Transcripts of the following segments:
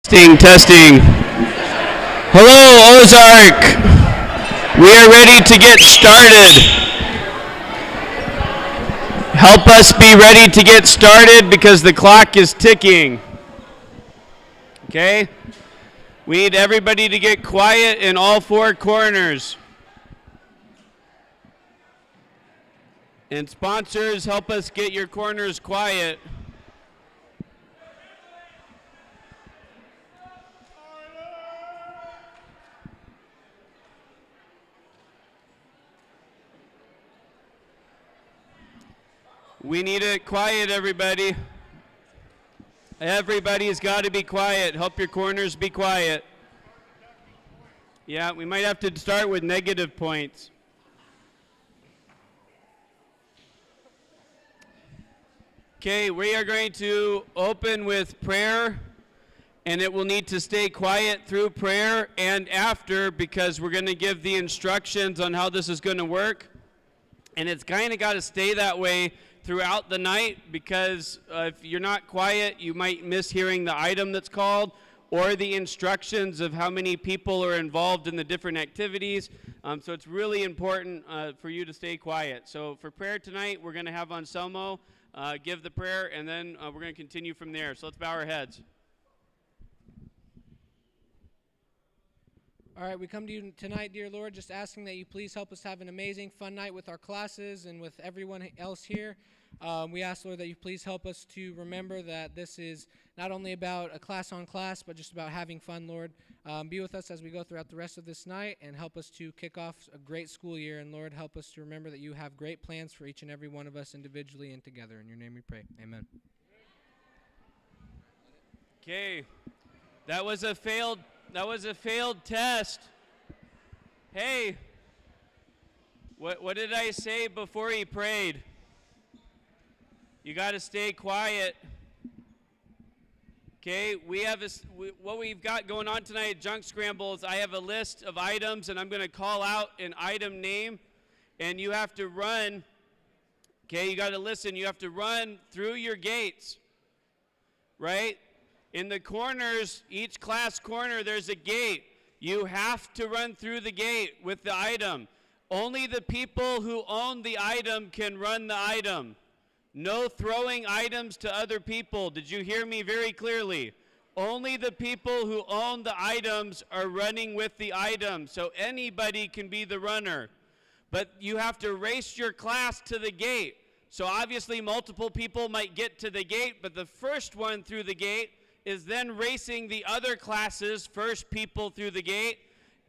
Testing. Hello, Ozark. We are ready to get started. Help us be ready to get started because the clock is ticking. Okay? We need everybody to get quiet in all four corners. And sponsors, help us get your corners quiet. We need it quiet, everybody. Everybody's got to be quiet. Help your corners be quiet. Yeah, we might have to start with negative points. Okay, we are going to open with prayer, and it will need to stay quiet through prayer and after because we're going to give the instructions on how this is going to work. And it's kind of got to stay that way throughout the night because if you're not quiet, you might miss hearing the item that's called or the instructions of how many people are involved in the different activities. So it's really important for you to stay quiet. So for prayer tonight, we're going to have Anselmo give the prayer, and then we're going to continue from there. So let's bow our heads. All right, we come to you tonight, dear Lord, just asking that you please help us have an amazing, fun night with our classes and with everyone else here. We ask, Lord, that you please help us to remember that this is not only about a class on class, but just about having fun, Lord. Be with us as we go throughout the rest of this night and help us to kick off a great school year. And, Lord, help us to remember that you have great plans for each and every one of us individually and together. In your name we pray. Amen. Okay, that was a failed test. Hey, what did I say before he prayed? You got to stay quiet. Okay, what we've got going on tonight at Junk Scramble is I have a list of items, and I'm going to call out an item name, and you have to run. Okay, you got to listen. You have to run through your gates, right? In the corners, each class corner, there's a gate. You have to run through the gate with the item. Only the people who own the item can run the item. No throwing items to other people. Did you hear me very clearly? Only the people who own the items are running with the item. So anybody can be the runner. But you have to race your class to the gate. So obviously multiple people might get to the gate, but the first one through the gate is then racing the other classes, first people through the gate,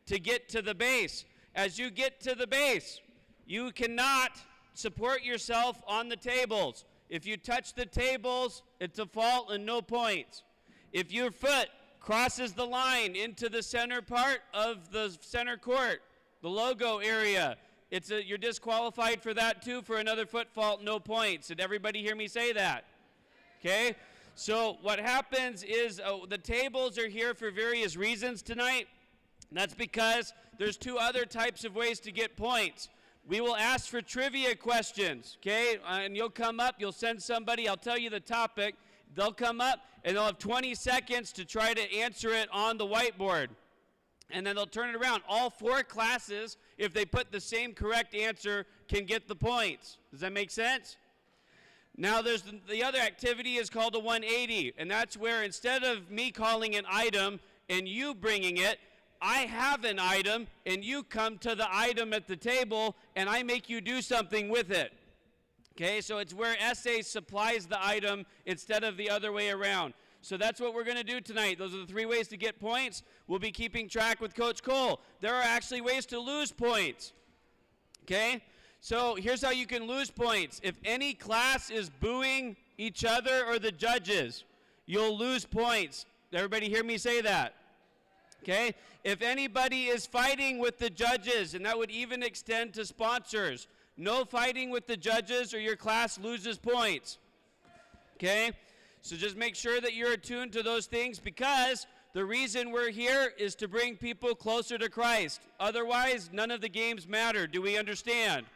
to get to the base. As you get to the base, you cannot support yourself on the tables. If you touch the tables, it's a fault and no points. If your foot crosses the line into the center part of the center court, the logo area, you're disqualified for that too, for another foot fault, no points. Did everybody hear me say that? Okay? So what happens is the tables are here for various reasons tonight. That's because there's two other types of ways to get points. We will ask for trivia questions, okay? And you'll come up, you'll send somebody, I'll tell you the topic. They'll come up, and they'll have 20 seconds to try to answer it on the whiteboard. And then they'll turn it around. All four classes, if they put the same correct answer, can get the points. Does that make sense? Now, there's the other activity is called a 180, and that's where instead of me calling an item and you bringing it, I have an item, and you come to the item at the table, and I make you do something with it. Okay, so it's where SA supplies the item instead of the other way around. So that's what we're going to do tonight. Those are the three ways to get points. We'll be keeping track with Coach Cole. There are actually ways to lose points. Okay, so here's how you can lose points. If any class is booing each other or the judges, you'll lose points. Everybody hear me say that? Okay, if anybody is fighting with the judges, and that would even extend to sponsors, no fighting with the judges or your class loses points. Okay, so just make sure that you're attuned to those things because the reason we're here is to bring people closer to Christ. Otherwise, none of the games matter. Do we understand?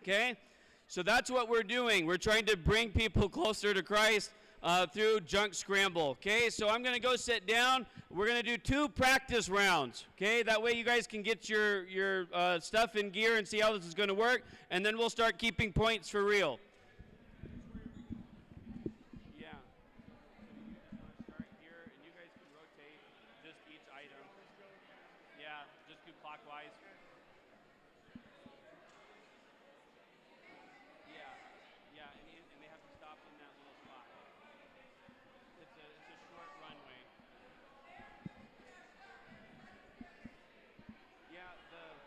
Okay, so that's what we're doing. We're trying to bring people closer to Christ. through Junk Scramble. Okay, so I'm going to go sit down. We're going to do 2 practice rounds. Okay, that way you guys can get your stuff in gear and see how this is going to work, and then we'll start keeping points for real. Yeah. Start here, and you guys can rotate just each item. Yeah, just do clockwise. Yeah, and they have to stop in that little spot. It's a short runway. Yeah, the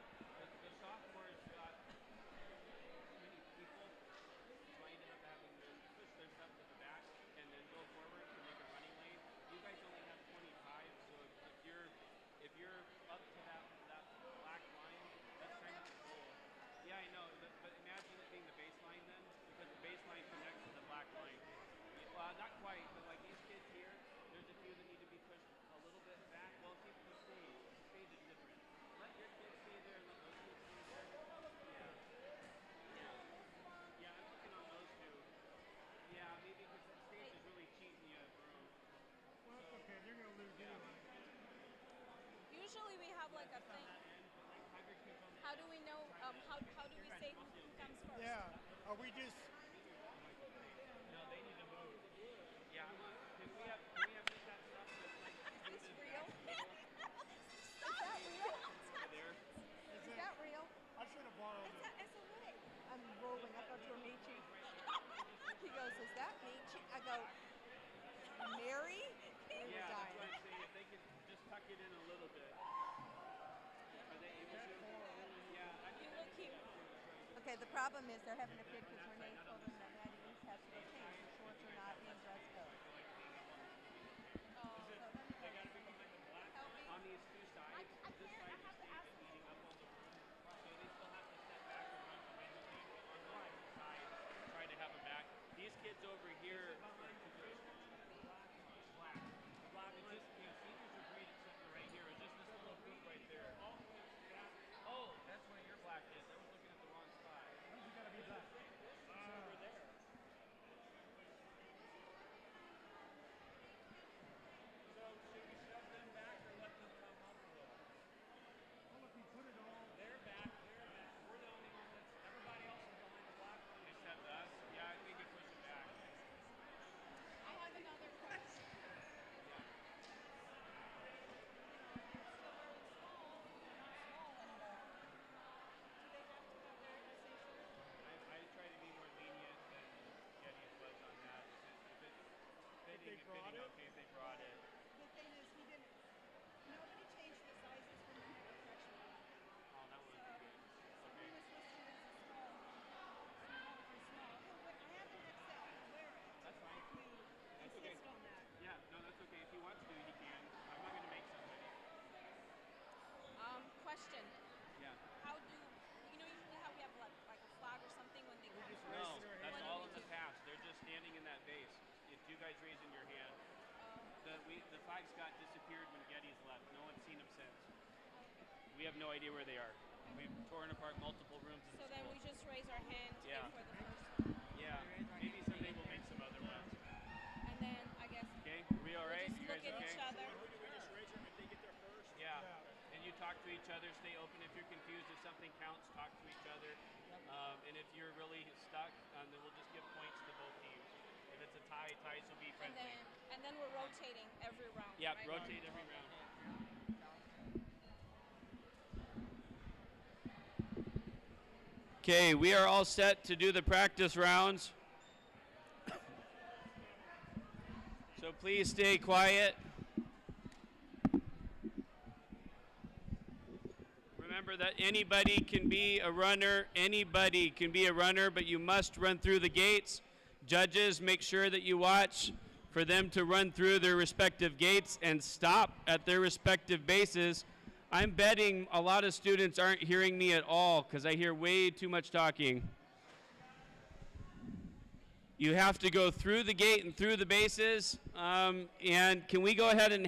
sophomores got too many people, so I ended up having them push their stuff to the back and then go forward to make a running lane. You guys only have 25, so if you're up to that black line, that's kind of the goal. Yeah, I know, but imagine it being the baseline then, because the baseline connects to the black line. Well, not quite, but like these kids here, there's a few that need to be pushed a little bit back. Well, keep the stage. The stage is different. Let your kids stay there and let those kids stay there. Yeah, I'm looking on those two. Yeah, maybe because the stage is really cheating you of room. Well, that's okay. You're going to lose anyway. Usually we have like a thing. How do we know, how do we say who comes first? Yeah. Are we just... No, they need to move. Yeah, can we have just that stuff that's like... Is this real? Is that real? There. Is that real? I should have borrowed it. It's a rig. I'm rolling. I thought you were Michi. He goes, is that Michi? I go, Mary? Yeah, that's what I'm saying. If they could just tuck it in a little bit. Are they able to? Yeah, I You look cute. Okay, the problem is they're having a fit because Renee told them that Maddie East has to go change. The shorts are not in dress code. Oh, so let me go. Help me. on these 2 sides, I this can't. side I is have to ask them. eating up all the room, so they still have to step back and run randomly. On the side, try to have them back. These kids over here, black. It's just, seniors are great at sitting right here. It's just this little group right there. Oh, that's where your black is. I was looking at the wrong spot. Where's you got to be black? Over there. So should we shove them back or let them come up a little? Well, if you put it all... They're back. We're the only one that's, everybody else is behind the black line. Except us? Yeah, we can push it back. I have another question. I try to be more lenient than Getty's was on that. If it's fitting, okay if they brought it. The thing is, nobody changed the sizes when we had a freshman. Oh, that was good. He was listed as a small. But I have the next set. I'll wear it. That's fine. If you That's okay. insist on that. Yeah, no, that's okay. If he wants to, he can. I'm not going to make somebody. Question. Yeah. How do usually how we have like a flag or something when they come first? No, What that's do all we in the do? past. They're just standing in that base. If you guys raising your hand. The flags got disappeared when Getty's left. No one's seen them since. We have no idea where they are. We've torn apart multiple rooms in So the then school. we just raise our hand Yeah. for the first one. Yeah, maybe someday we'll make some other ones. And then I guess Okay, are we all right? just You look guys at okay? each other. Yeah. And you talk to each other, stay open. If you're confused, if something counts, talk to each other. And if you're really stuck, then we'll just give points to both teams. If it's a tie, ties will be friendly. And then we're rotating every round. Yeah, right? rotate every round. Okay, we are all set to do the practice rounds. So please stay quiet. Remember that anybody can be a runner. Anybody can be a runner, but you must run through the gates. Judges, make sure that you watch for them to run through their respective gates and stop at their respective bases. I'm betting a lot of students aren't hearing me at all because I hear way too much talking. You have to go through the gate and through the bases. And can we go ahead and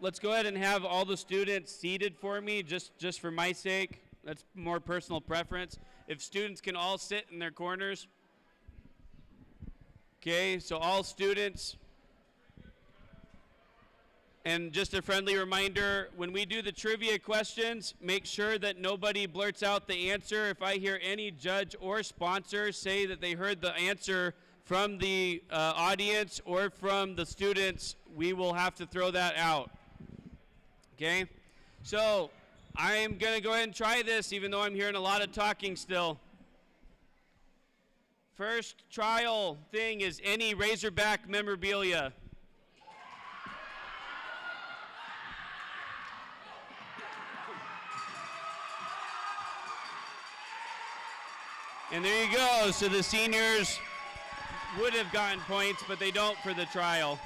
let's go ahead and have all the students seated for me, just for my sake. That's more personal preference. If students can all sit in their corners. Okay, so all students. And just a friendly reminder, when we do the trivia questions, make sure that nobody blurts out the answer. If I hear any judge or sponsor say that they heard the answer from the audience or from the students, we will have to throw that out. Okay? So I am going to go ahead and try this, even though I'm hearing a lot of talking still. First trial thing is any Razorback memorabilia. And there you go. So the seniors would have gotten points, but they don't for the trial.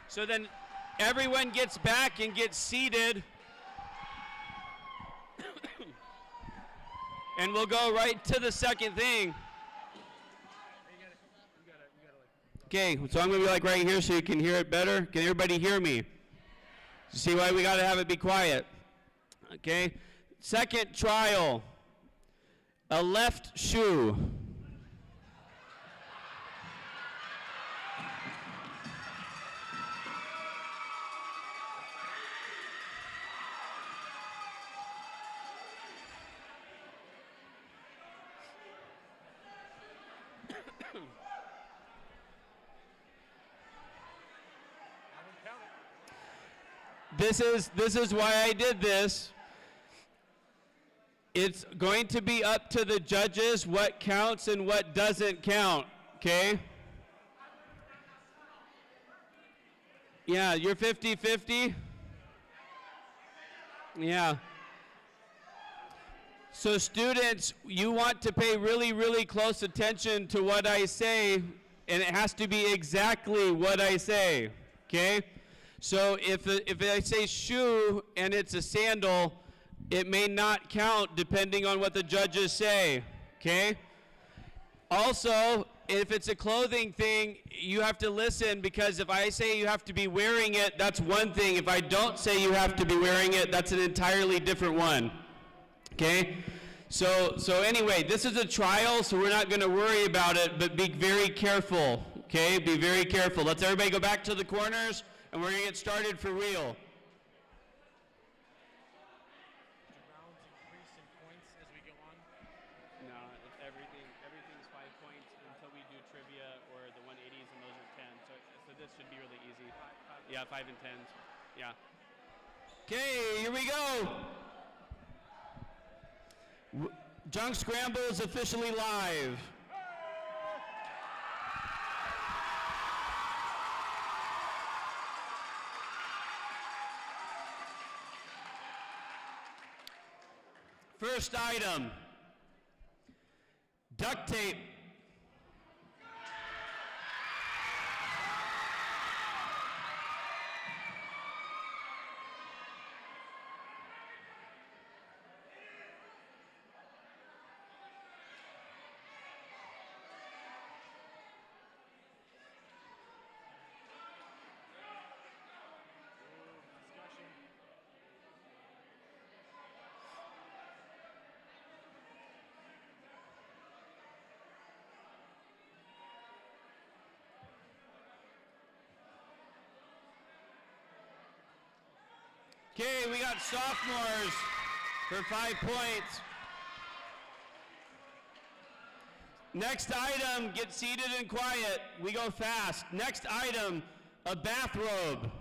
So then everyone gets back and gets seated. And we'll go right to the second thing. Okay, so I'm going to be like right here so you can hear it better. Can everybody hear me? See why we got to have it be quiet? Okay. Second trial, a left shoe. This is why I did this. It's going to be up to the judges what counts and what doesn't count, okay? Yeah, you're 50-50? Yeah. So students, you want to pay really, really close attention to what I say, and it has to be exactly what I say, okay? So if I say shoe and it's a sandal, it may not count depending on what the judges say, okay? Also, if it's a clothing thing, you have to listen, because if I say you have to be wearing it, that's one thing. If I don't say you have to be wearing it, that's an entirely different one, okay? So anyway, this is a trial, so we're not going to worry about it, but be very careful, okay? Be very careful. Let's everybody go back to the corners, and we're going to get started for real. Yeah, 5 and 10s. Yeah. Okay, here we go. Junk Scramble is officially live. First item, duct tape. Okay, we got sophomores for 5 points. Next item, get seated and quiet. We go fast. Next item, a bathrobe.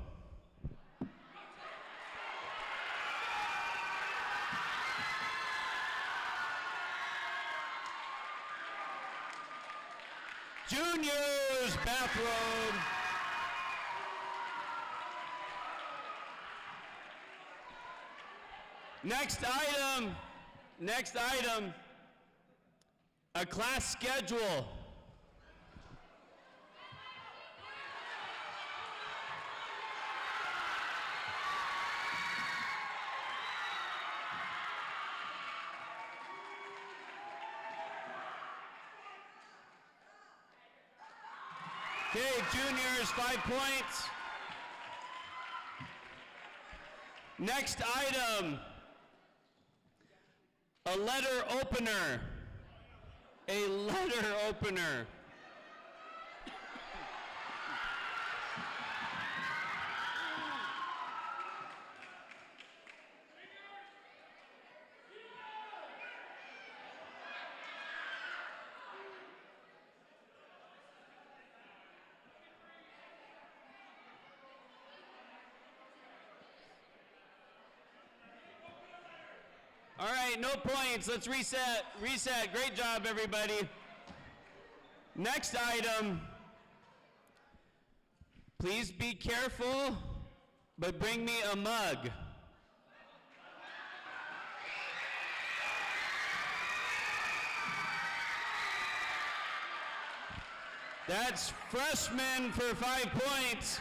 Juniors bathrobe. Next item, a class schedule. Okay, juniors, 5 points. Next item, a letter opener. A letter opener. All right, no points. Let's reset. Reset. Great job, everybody. Next item. Please be careful, but bring me a mug. That's freshman for 5 points.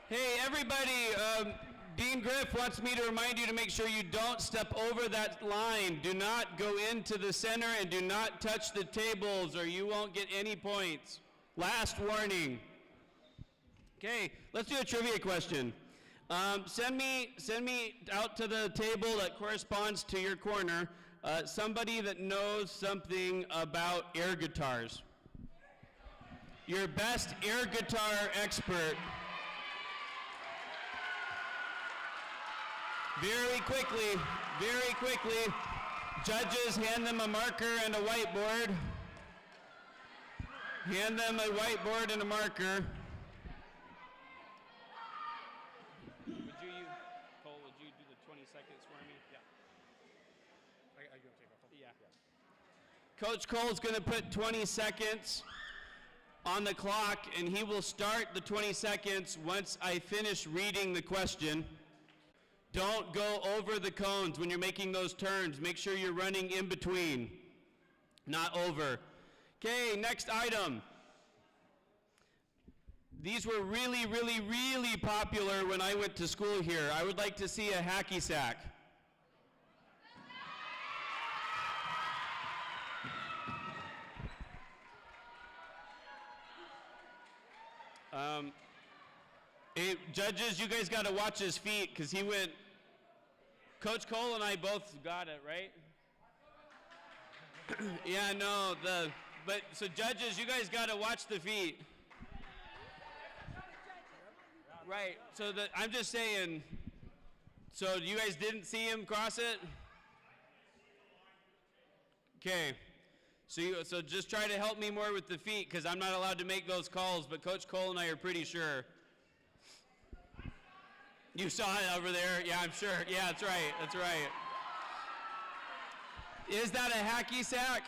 Hey, everybody, Dean Griff wants me to remind you to make sure you don't step over that line. Do not go into the center and do not touch the tables or you won't get any points. Last warning. Okay, let's do a trivia question. Send me out to the table that corresponds to your corner somebody that knows something about air guitars. Your best air guitar expert. Very quickly, judges hand them a marker and a whiteboard. Hand them a whiteboard and a marker. Cole, would you do the 20 seconds for me? Yeah. I go take off. Yeah. Coach Cole's going to put 20 seconds on the clock, and he will start the 20 seconds once I finish reading the question. Don't go over the cones when you're making those turns. Make sure you're running in between, not over. Okay, next item. These were really popular when I went to school here. I would like to see a hacky sack. Hey, judges, you guys got to watch his feet because he went. Coach Cole and I both got it, right? Yeah, no, but so judges, you guys got to watch the feet. Right, so I'm just saying, so you guys didn't see him cross it? Okay, so just try to help me more with the feet because I'm not allowed to make those calls, but Coach Cole and I are pretty sure. You saw it over there? Yeah, I'm sure. Yeah, that's right. Is that a hacky sack?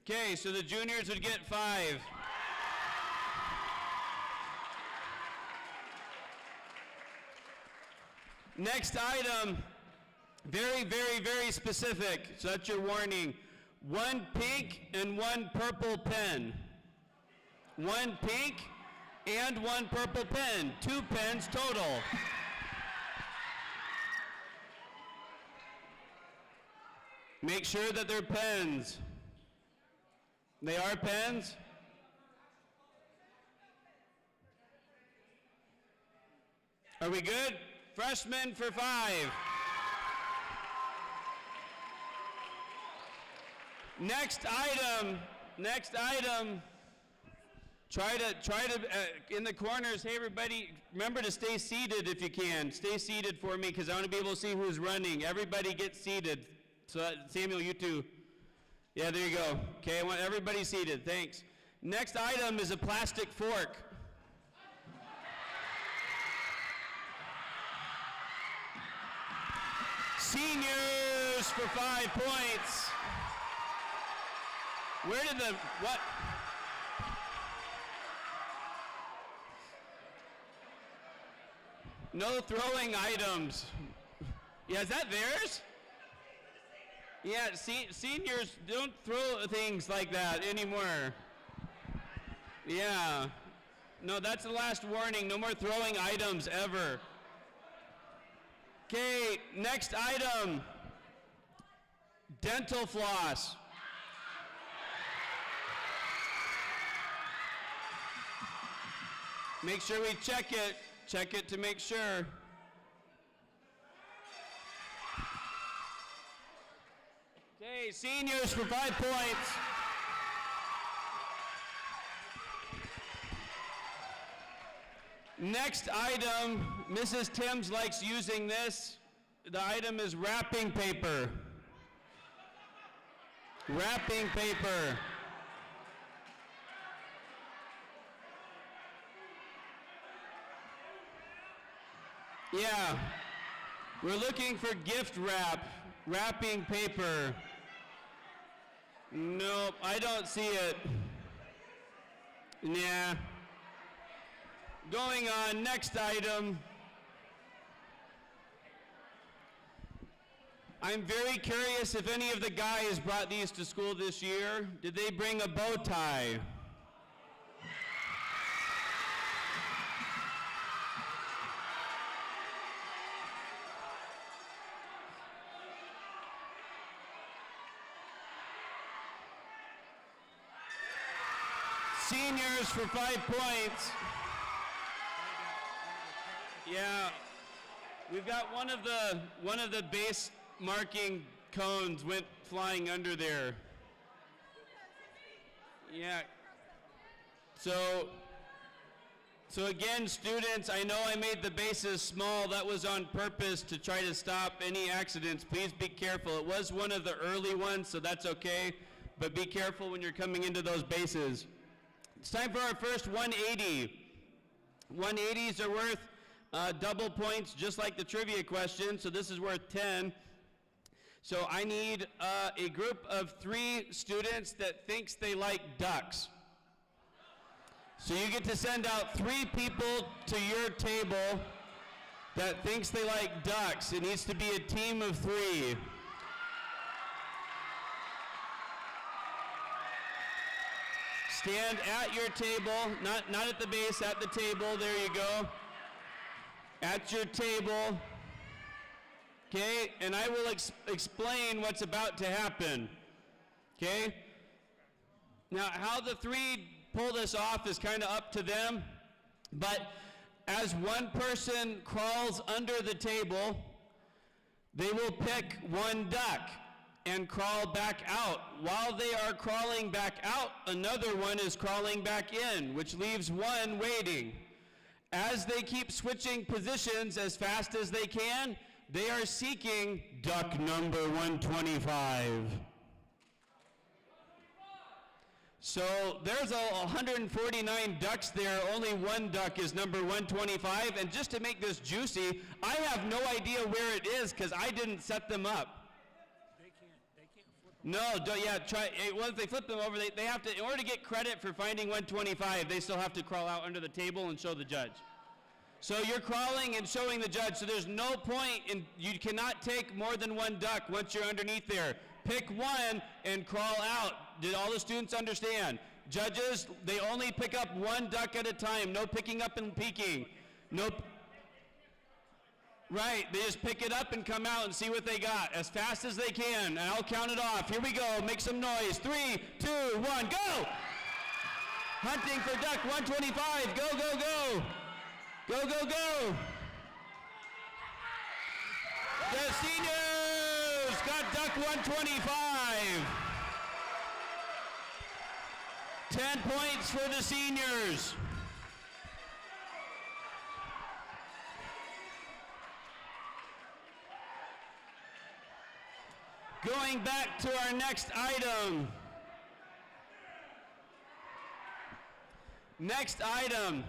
Okay, so the juniors would get 5. Next item, very specific, so that's your warning. 1 pink and 1 purple pen. 1 pink and 1 purple pen. 2 pens total. Make sure that they're pens. They are pens? Are we good? Freshmen for 5. Next item. Try to in the corners, hey everybody, remember to stay seated if you can. Stay seated for me because I want to be able to see who's running. Everybody get seated. So Samuel, you too. Yeah, there you go. Okay, I want everybody seated, thanks. Next item is a plastic fork. Seniors for 5 points. Where did what? No throwing items. Yeah, is that theirs? Yeah, seniors don't throw things like that anymore. Yeah. No, that's the last warning. No more throwing items ever. Okay, next item. Dental floss. Make sure we check it. Check it to make sure. Okay, seniors for 5 points. Next item, Mrs. Timms likes using this. The item is wrapping paper. Wrapping paper. Yeah, we're looking for gift wrapping paper. Nope, I don't see it. Yeah. Going on, next item. I'm very curious if any of the guys brought these to school this year. Did they bring a bow tie? Seniors for 5 points. Yeah, we've got one of the base marking cones went flying under there. Yeah. So again, students, I know I made the bases small. That was on purpose to try to stop any accidents. Please be careful. It was one of the early ones, so that's okay. But be careful when you're coming into those bases. It's time for our first 180. 180s are worth double points, just like the trivia question, so this is worth 10. So I need a group of 3 students that thinks they like ducks. So you get to send out 3 people to your table that thinks they like ducks. It needs to be a team of 3. Stand at your table, not at the base, at the table, there you go. At your table, okay? And I will explain what's about to happen, okay? Now, how the 3 pull this off is kind of up to them, but as one person crawls under the table, they will pick one duck and crawl back out. While they are crawling back out, another one is crawling back in, which leaves one waiting. As they keep switching positions as fast as they can, they are seeking duck number 125. So there's 149 ducks there, only one duck is number 125, and just to make this juicy, I have no idea where it is because I didn't set them up. No, try. Once they flip them over, they have to, in order to get credit for finding 125, they still have to crawl out under the table and show the judge. So you're crawling and showing the judge, so there's no point in, you cannot take more than one duck once you're underneath there. Pick one and crawl out. Did all the students understand? Judges, they only pick up one duck at a time, no picking up and peeking. Nope. Right, they just pick it up and come out and see what they got as fast as they can. And I'll count it off. Here we go, make some noise. 3, 2, 1, go! Hunting for duck 125, go, go, go! Go, go, go! The seniors got duck 125. 10 points for the seniors. Going back to our next item. Next item.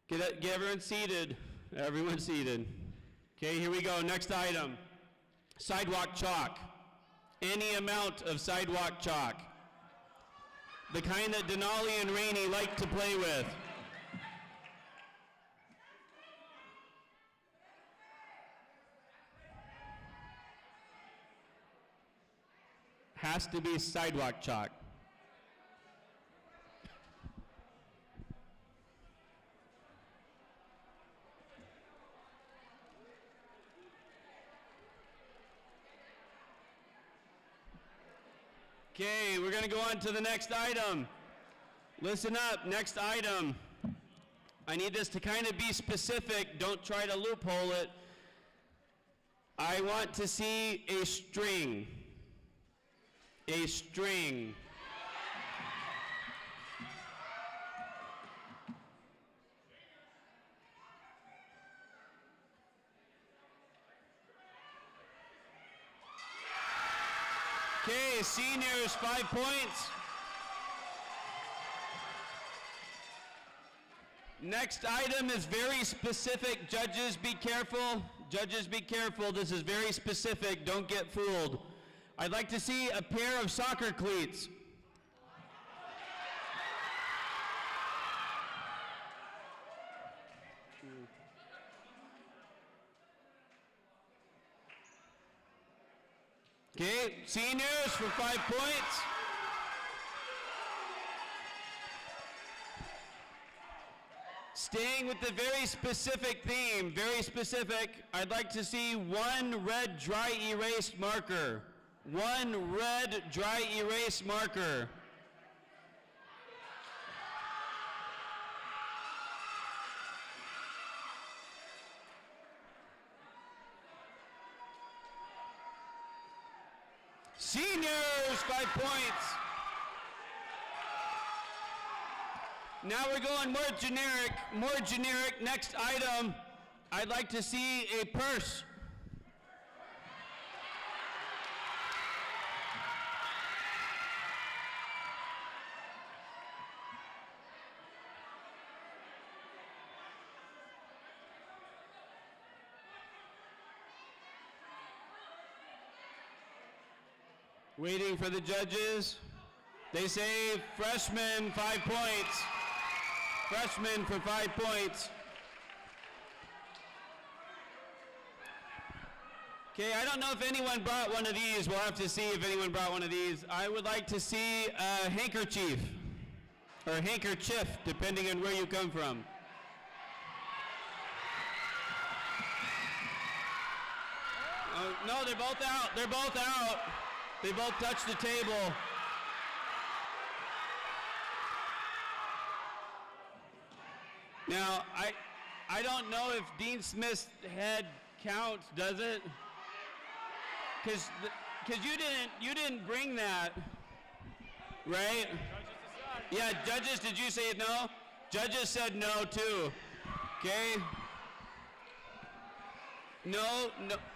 Get everyone seated. Everyone seated. Okay, here we go. Next item. Sidewalk chalk. Any amount of sidewalk chalk. The kind that Denali and Rainey like to play with. Has to be sidewalk chalk. Okay, we're going to go on to the next item. Listen up, next item. I need this to kind of be specific. Don't try to loophole it. I want to see a string. A string. Okay, seniors, 5 points. Next item is very specific. Judges, be careful. Judges, be careful. This is very specific. Don't get fooled. I'd like to see a pair of soccer cleats. Okay, seniors for 5 points. Staying with the very specific theme, very specific, I'd like to see one red dry erase marker. One red dry erase marker. Seniors, 5 points. Now we're going more generic, more generic. Next item, I'd like to see a purse. Waiting for the judges. They say freshman, 5 points. Freshman for 5 points. Okay, I don't know if anyone brought one of these. We'll have to see if anyone brought one of these. I would like to see a handkerchief, or handkerchief, depending on where you come from. No, they're both out. They're both out. They both touched the table. Now, I don't know if Dean Smith's head counts, does it? Because you didn't bring that, right? Yeah, judges, did you say no? Judges said no too. Okay. No,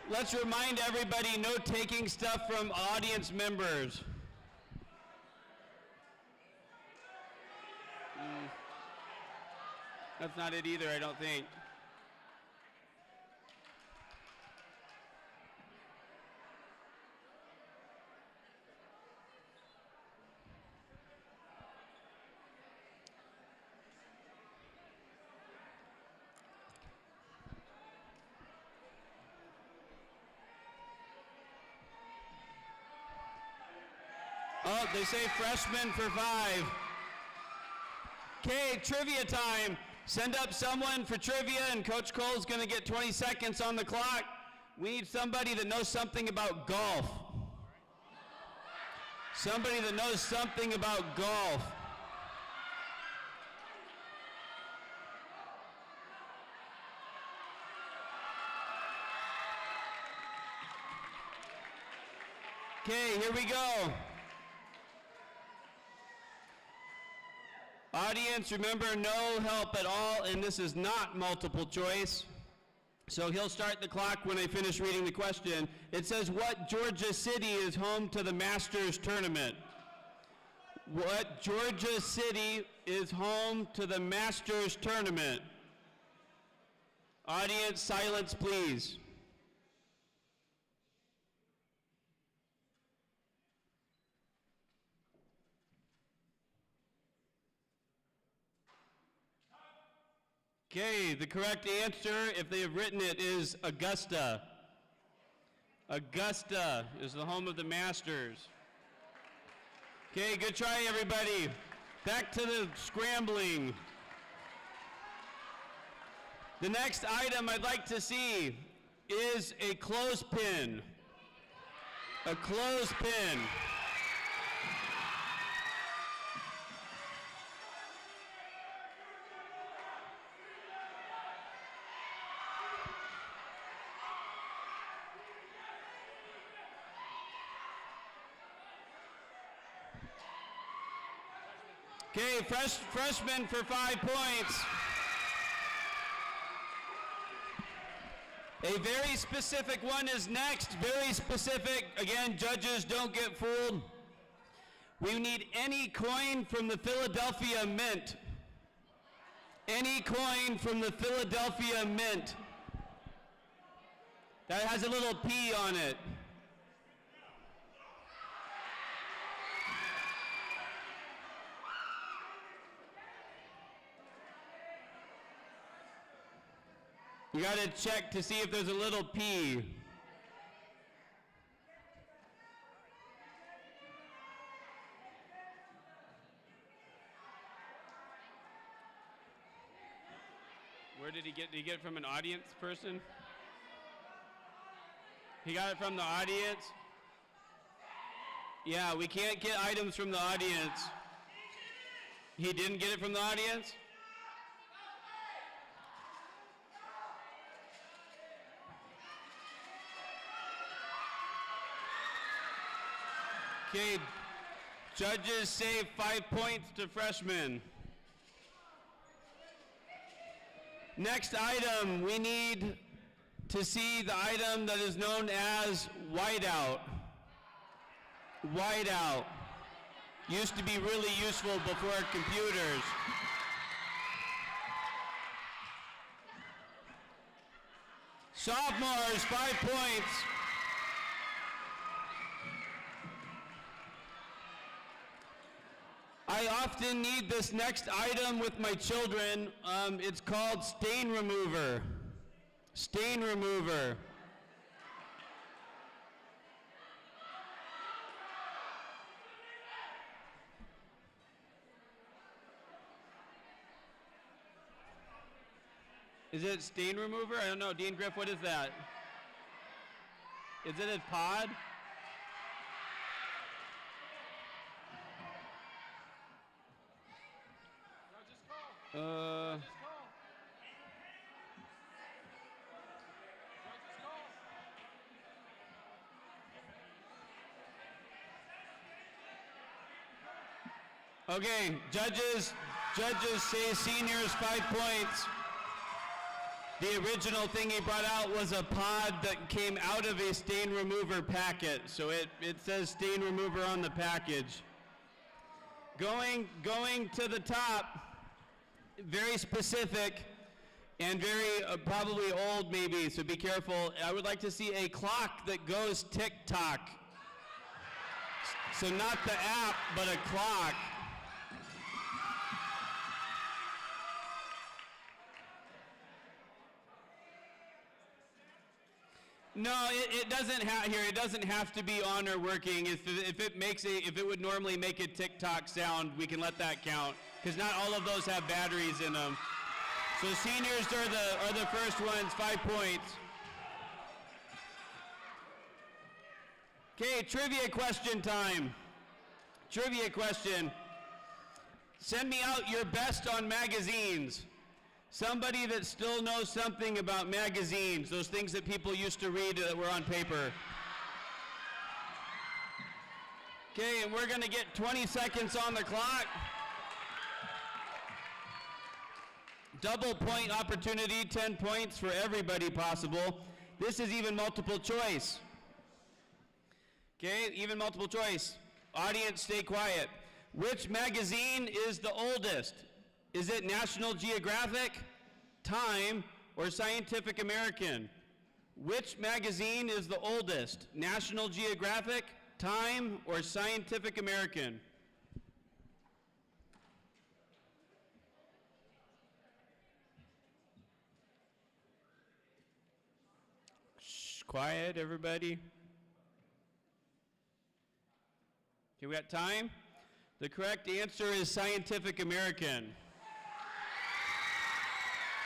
let's remind everybody, no taking stuff from audience members. That's not it either, I don't think. Oh, they say freshman for 5. Okay, trivia time. Send up someone for trivia, and Coach Cole's going to get 20 seconds on the clock. We need somebody that knows something about golf. Somebody that knows something about golf. Okay, here we go. Audience, remember, no help at all, and this is not multiple choice. So he'll start the clock when I finish reading the question. It says, what Georgia city is home to the Masters tournament? What Georgia city is home to the Masters tournament? Audience, silence, please. Okay, the correct answer, if they have written it, is Augusta. Augusta is the home of the Masters. Okay, good try, everybody. Back to the scrambling. The next item I'd like to see is a clothespin. A clothespin. Okay, freshman for 5 points. A very specific one is next. Very specific. Again, judges, don't get fooled. We need any coin from the Philadelphia Mint. Any coin from the Philadelphia Mint that has a little P on it. You got to check to see if there's a little P. Where did he get? Did he get it from an audience person? He got it from the audience? Yeah, we can't get items from the audience. He didn't get it from the audience? Okay, judges say 5 points to freshmen. Next item, we need to see the item that is known as whiteout. Whiteout. Used to be really useful before computers. Sophomores, 5 points. I often need this next item with my children. It's called stain remover. Stain remover. Is it stain remover? I don't know. Dean Griff, what is that? Is it a pod? Okay, judges say seniors 5 points. The original thing he brought out was a pod that came out of a stain remover packet, so it says stain remover on the package. Going to the top, very specific and very probably old maybe, so be careful. I would like to see a clock that goes tick-tock. So not the app, but a clock. No, it doesn't have to be on or working. If it would normally make a tick-tock sound, we can let that count, because not all of those have batteries in them. So seniors are the first ones, 5 points. Okay, trivia question time. Trivia question. Send me out your best on magazines. Somebody that still knows something about magazines, those things that people used to read that were on paper. Okay, and we're going to get 20 seconds on the clock. Double point opportunity, 10 points for everybody possible. This is even multiple choice. Okay, even multiple choice. Audience, stay quiet. Which magazine is the oldest? Is it National Geographic, Time, or Scientific American? Which magazine is the oldest? National Geographic, Time, or Scientific American? Shh, quiet, everybody. Okay, we got time? The correct answer is Scientific American.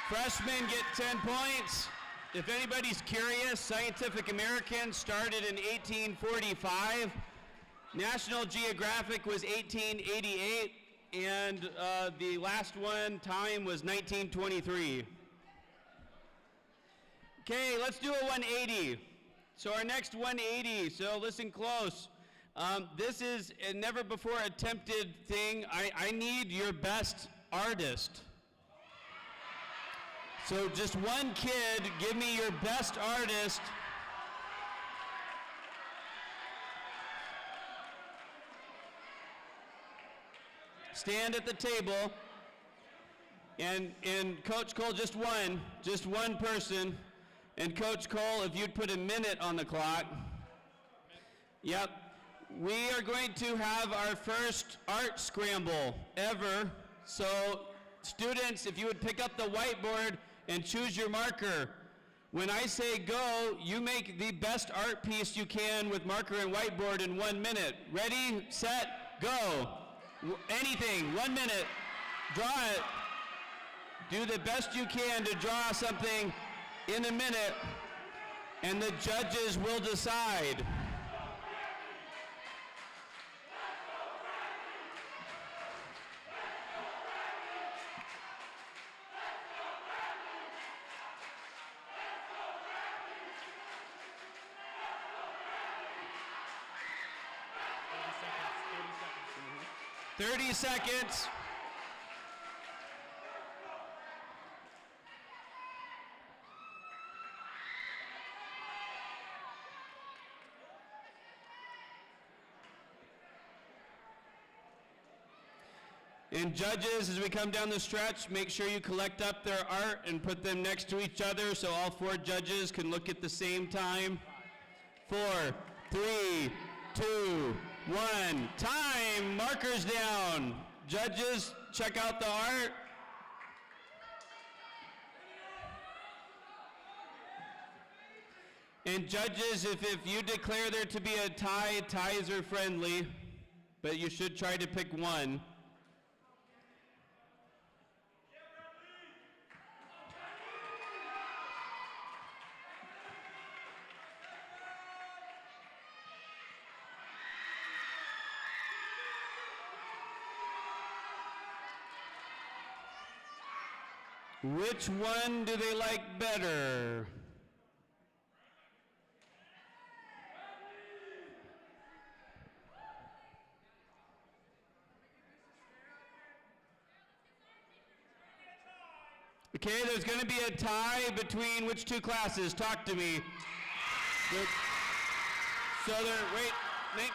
Freshmen get 10 points. If anybody's curious, Scientific American started in 1845. National Geographic was 1888, and the last one, Time, was 1923. Okay, let's do a 180. So our next 180, so listen close. This is a never before attempted thing. I need your best artist. So just one kid, give me your best artist. Stand at the table. And Coach Cole, just one person. And Coach Cole, if you'd put a minute on the clock. Yep. We are going to have our first art scramble ever. So students, if you would pick up the whiteboard and choose your marker. When I say go, you make the best art piece you can with marker and whiteboard in 1 minute. Ready, set, go. Anything, 1 minute. Draw it. Do the best you can to draw something in a minute, and the judges will decide. Seconds. 30 seconds. And judges, as we come down the stretch, make sure you collect up their art and put them next to each other so all 4 judges can look at the same time. 4, 3, 2, 1. Time! Markers down. Judges, check out the art. And judges, if you declare there to be a tie, ties are friendly, but you should try to pick one. Which one do they like better? Okay, there's going to be a tie between which 2 classes? Talk to me. So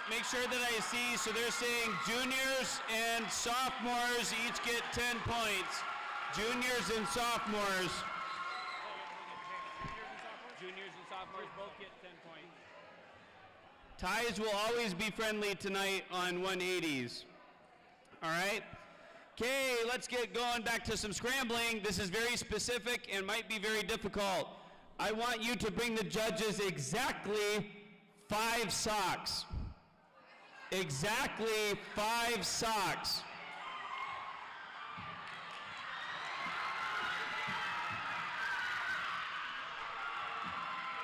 make sure that I see. So they're saying juniors and sophomores each get 10 points. Juniors and sophomores. Juniors and sophomores both get 10 points. Ties will always be friendly tonight on 180s. All right? Okay, let's get going back to some scrambling. This is very specific and might be very difficult. I want you to bring the judges exactly 5 socks. Exactly 5 socks.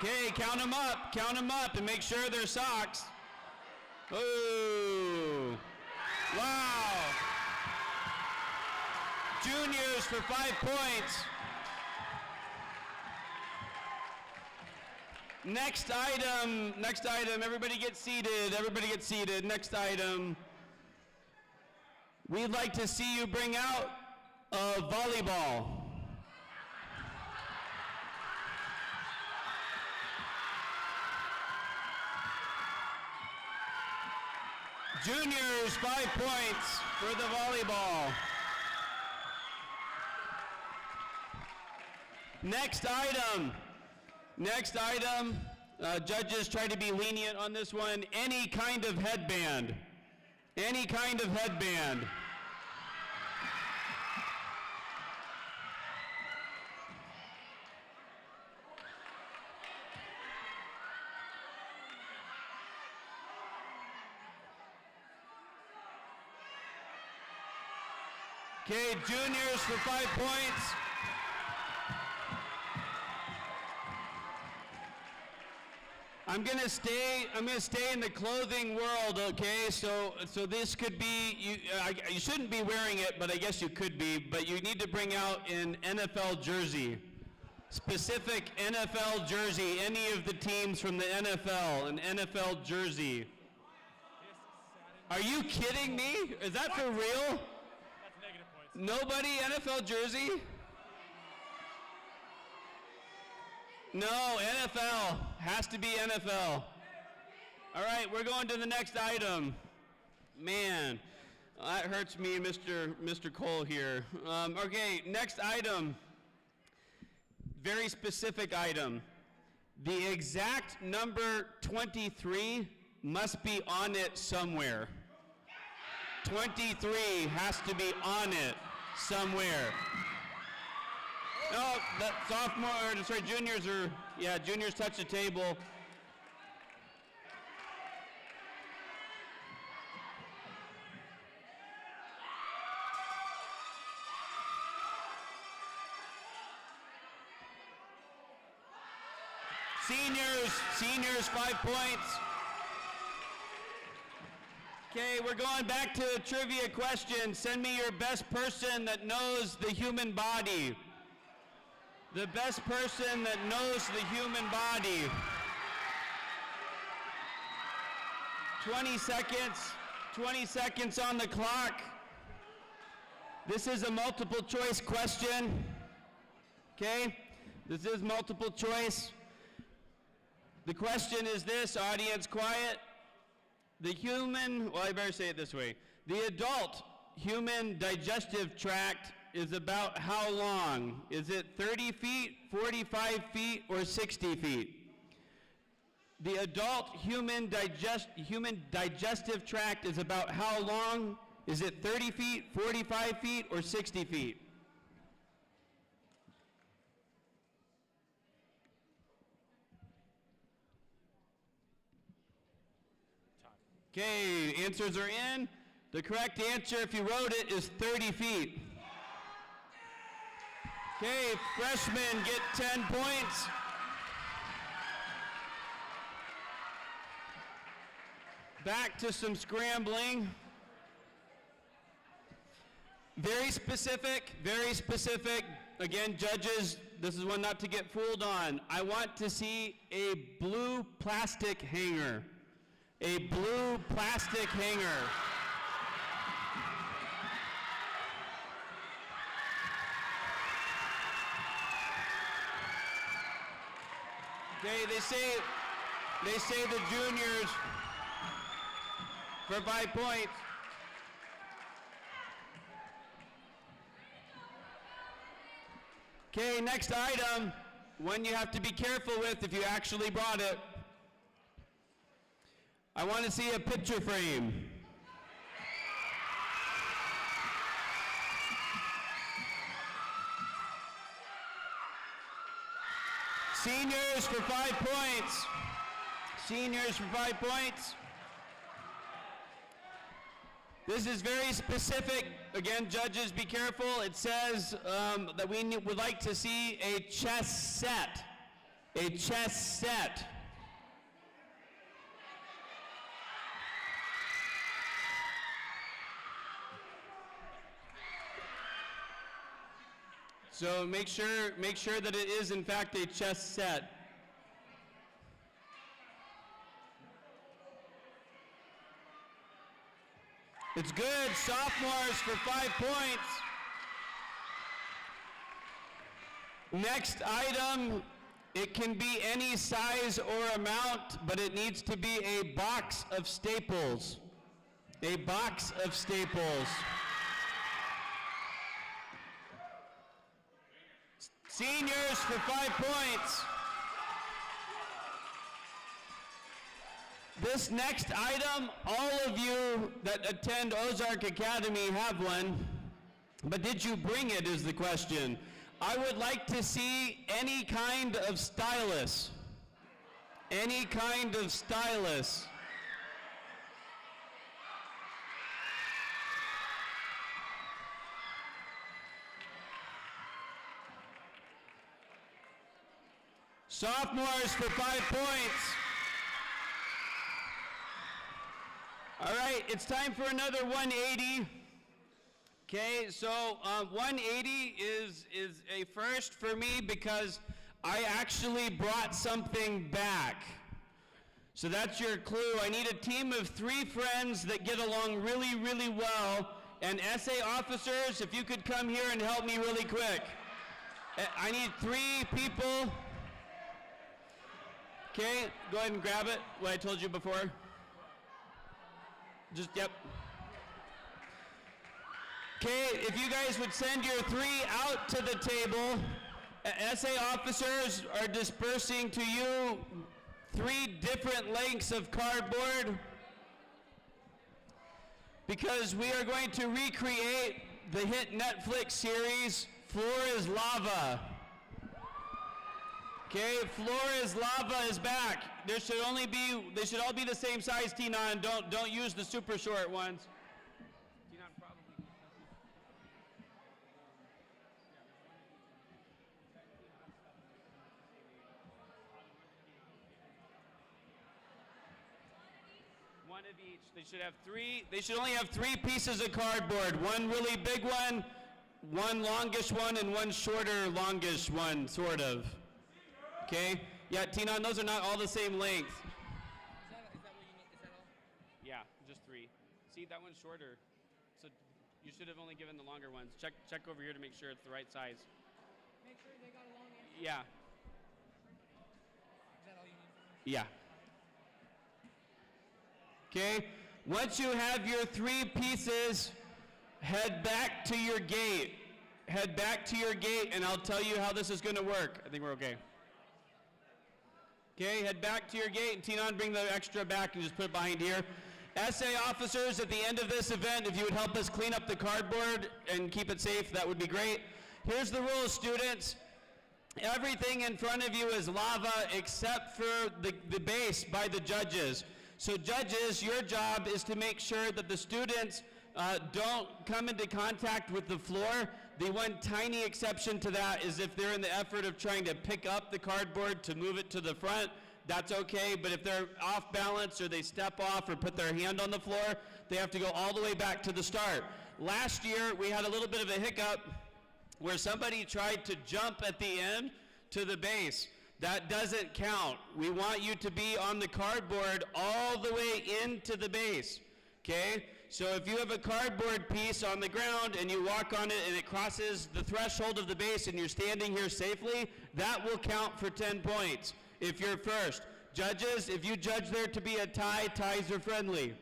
Okay, count them up, and make sure they're socks. Ooh, wow. Juniors for 5 points. Next item, everybody get seated, next item. We'd like to see you bring out a volleyball. Juniors, 5 points for the volleyball. Next item, judges try to be lenient on this one. Any kind of headband. Okay, juniors for 5 points. I'm gonna stay in the clothing world, okay? So this could be, you shouldn't be wearing it, but I guess you could be, but you need to bring out an NFL jersey. Specific NFL jersey, any of the teams from the NFL, an NFL jersey. Are you kidding me? Is that for real? That's negative points. Nobody NFL jersey? No, NFL. Has to be NFL. All right, we're going to the next item. Man, that hurts me, Mr. Cole here. Okay, next item. Very specific item. The exact number 23 must be on it somewhere. 23 has to be on it somewhere. No, juniors touch the table. Seniors, 5 points. Okay, we're going back to a trivia question. Send me your best person that knows the human body. The best person that knows the human body. 20 seconds on the clock. This is a multiple choice question. Okay? This is multiple choice. The question is this, audience, quiet. I better say it this way. The adult human digestive tract is about how long? Is it 30 feet, 45 feet, or 60 feet? The adult human digestive tract is about how long? Is it 30 feet, 45 feet, or 60 feet? Okay, answers are in. The correct answer, if you wrote it, is 30 feet. Okay, freshmen get 10 points. Back to some scrambling. Very specific. Again, judges, this is one not to get fooled on. I want to see a blue plastic hanger. A blue plastic hanger. Okay, they say the juniors for 5 points. Okay, next item, one you have to be careful with if you actually brought it. I want to see a picture frame. Seniors for 5 points. Seniors for 5 points. This is very specific. Again, judges, be careful. It says that we would like to see a chess set. A chess set. So make sure that it is in fact a chess set. It's good. Sophomores for 5 points. Next item, it can be any size or amount, but it needs to be a box of staples. A box of staples. Seniors for 5 points. This next item, all of you that attend Ozark Academy have one, but did you bring it is the question. I would like to see any kind of stylus. Any kind of stylus. Sophomores for 5 points. All right, it's time for another 180. Okay, so 180 is a first for me because I actually brought something back. So that's your clue. I need a team of 3 friends that get along really, really well. And essay officers, if you could come here and help me really quick. I need 3 people. Okay, go ahead and grab it, what I told you before. Just, yep. Okay, if you guys would send your 3 out to the table. Essay officers are dispersing to you 3 different lengths of cardboard because we are going to recreate the hit Netflix series, Floor is Lava. Okay, Floor is Lava is back. They should all be the same size, Tinan. Don't use the super short ones. Tinan probably. One of each. They should only have 3 pieces of cardboard. One really big one, one longish one, and one shorter, longish one, sort of. Okay? Yeah, Tinan, those are not all the same length. Is that what you need? Is that all? Yeah, just 3. See, that one's shorter. So you should have only given the longer ones. Check over here to make sure it's the right size. Make sure they got a long answer. Yeah. Is that all you need from me? Yeah. Okay? Once you have your 3 pieces, head back to your gate. Head back to your gate, and I'll tell you how this is going to work. I think we're okay. Okay, head back to your gate, and Tinan, bring the extra back and just put it behind here. Essay officers, at the end of this event, if you would help us clean up the cardboard and keep it safe, that would be great. Here's the rules, students. Everything in front of you is lava except for the base by the judges. So judges, your job is to make sure that the students don't come into contact with the floor. The one tiny exception to that is if they're in the effort of trying to pick up the cardboard to move it to the front, that's okay. But if they're off balance or they step off or put their hand on the floor, they have to go all the way back to the start. Last year, we had a little bit of a hiccup where somebody tried to jump at the end to the base. That doesn't count. We want you to be on the cardboard all the way into the base, okay? So if you have a cardboard piece on the ground and you walk on it and it crosses the threshold of the base and you're standing here safely, that will count for 10 points if you're first. Judges, if you judge there to be a tie, ties are friendly,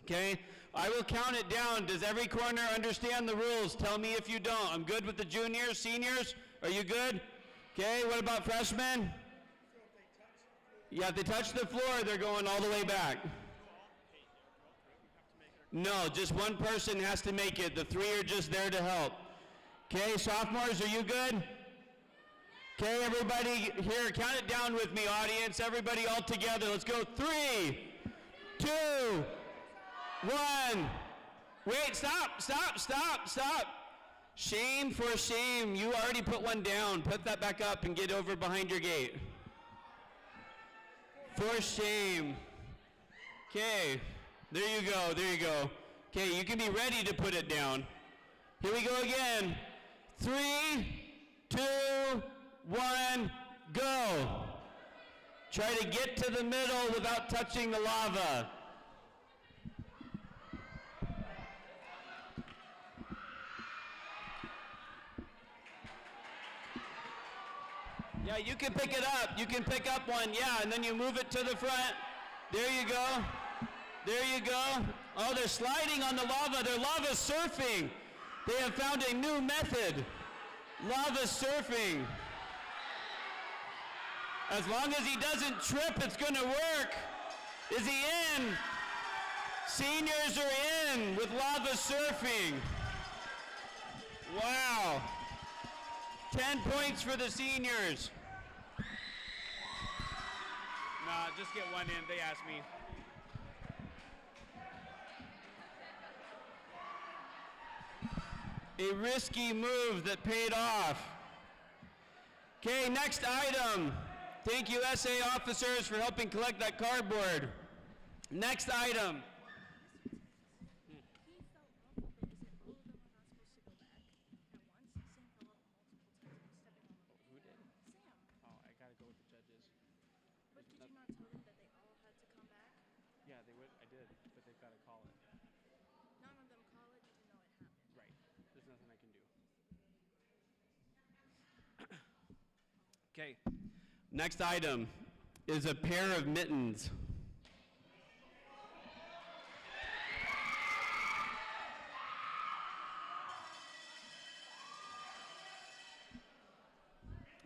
okay? I will count it down. Does every corner understand the rules? Tell me if you don't. I'm good with the juniors, seniors. Are you good? Okay, what about freshmen? Yeah, if they touch the floor, they're going all the way back. No, just one person has to make it. The 3 are just there to help. Okay, sophomores, are you good? Okay, everybody here, count it down with me, audience. Everybody all together. Let's go. 3, 2, 1. Wait, stop. Shame for shame. You already put one down. Put that back up and get over behind your gate. For shame. Okay. There you go. Okay, you can be ready to put it down. Here we go again. 3, 2, 1, go. Try to get to the middle without touching the lava. Yeah, you can pick it up. You can pick up one, yeah, and then you move it to the front. There you go. Oh, they're sliding on the lava. They're lava surfing. They have found a new method. Lava surfing. As long as he doesn't trip, it's going to work. Is he in? Seniors are in with lava surfing. Wow. 10 points for the seniors. Nah, just get one in. They asked me. A risky move that paid off. Okay, next item. Thank you, essay officers, for helping collect that cardboard. Next item. But did you not tell them that they all had Okay. Next item is a pair of mittens.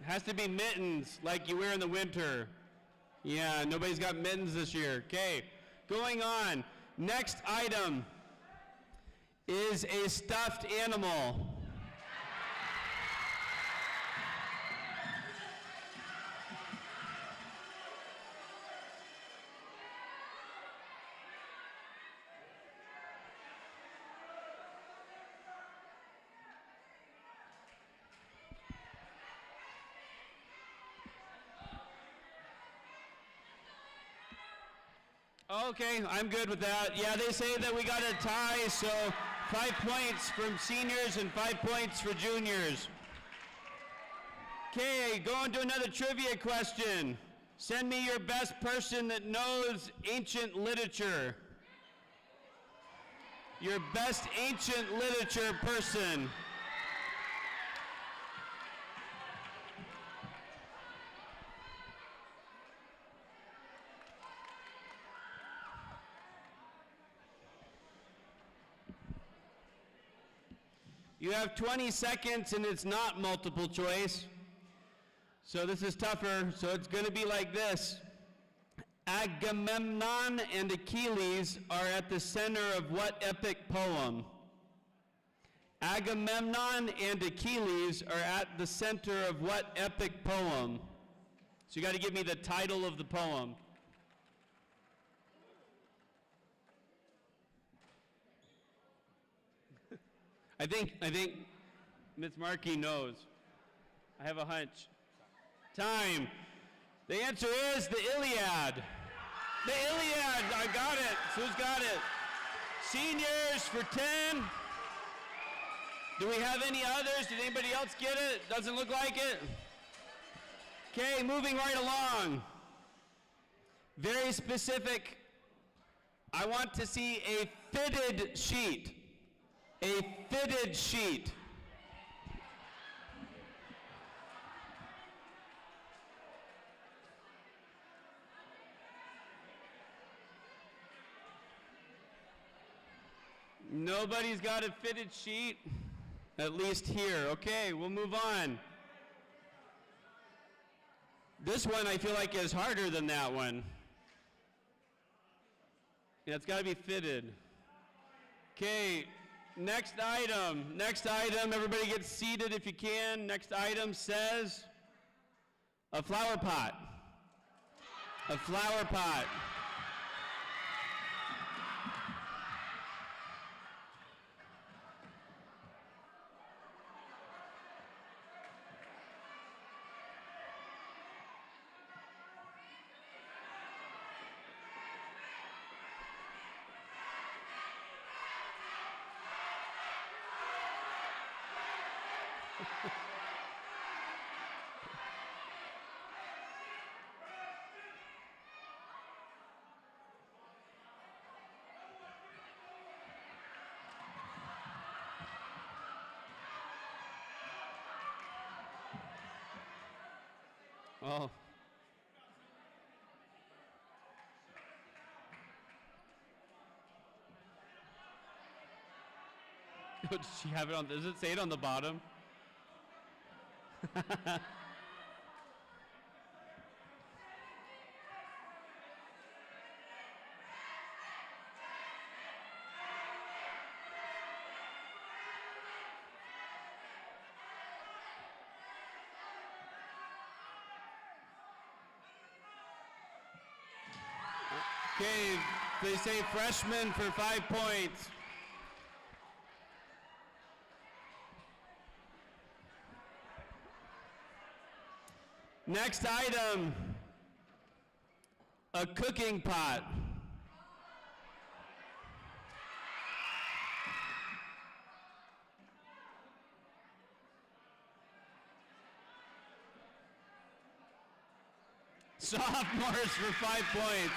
It has to be mittens like you wear in the winter. Yeah, nobody's got mittens this year. Okay, going on. Next item is a stuffed animal. Okay, I'm good with that. Yeah, they say that we got a tie, so 5 points from seniors and 5 points for juniors. Okay, going to another trivia question. Send me your best person that knows ancient literature. Your best ancient literature person. You have 20 seconds and it's not multiple choice. So this is tougher, so it's going to be like this. Agamemnon and Achilles are at the center of what epic poem? Agamemnon and Achilles are at the center of what epic poem? So you got to give me the title of the poem. I think Ms. Markey knows. I have a hunch. Time. The answer is the Iliad. The Iliad. I got it. Who's got it? Seniors for 10. Do we have any others? Did anybody else get it? Doesn't look like it. Okay, moving right along. Very specific. I want to see a fitted sheet. A fitted sheet. Nobody's got a fitted sheet, at least here. Okay, we'll move on. This one I feel like is harder than that one. Yeah, it's got to be fitted. Okay. Next item, everybody get seated if you can. Next item says a flower pot. A flower pot. Oh. Does she have it on? Does it say it on the bottom? Okay, they say freshman for 5 points. Next item, a cooking pot. Sophomores for 5 points.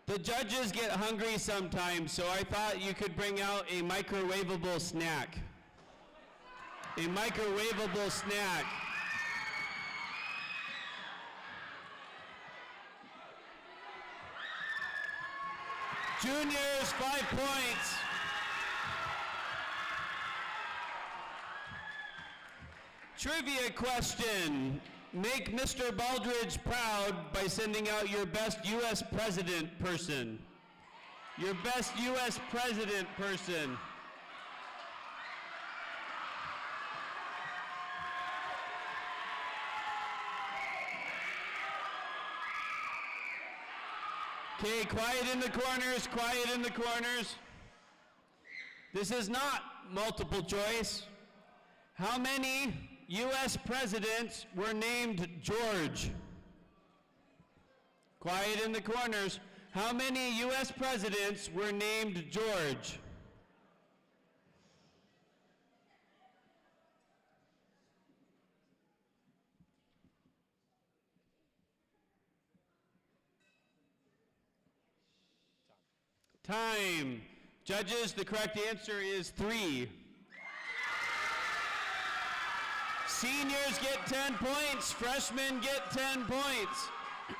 The judges get hungry sometimes, so I thought you could bring out a microwavable snack. A microwavable snack. Juniors, 5 points. Trivia question. Make Mr. Baldridge proud by sending out your best U.S. president person. Your best U.S. president person. Okay, quiet in the corners, quiet in the corners. This is not multiple choice. How many U.S. presidents were named George? Quiet in the corners. How many U.S. presidents were named George? Time. Judges, the correct answer is 3. Seniors get 10 points. Freshmen get 10 points. If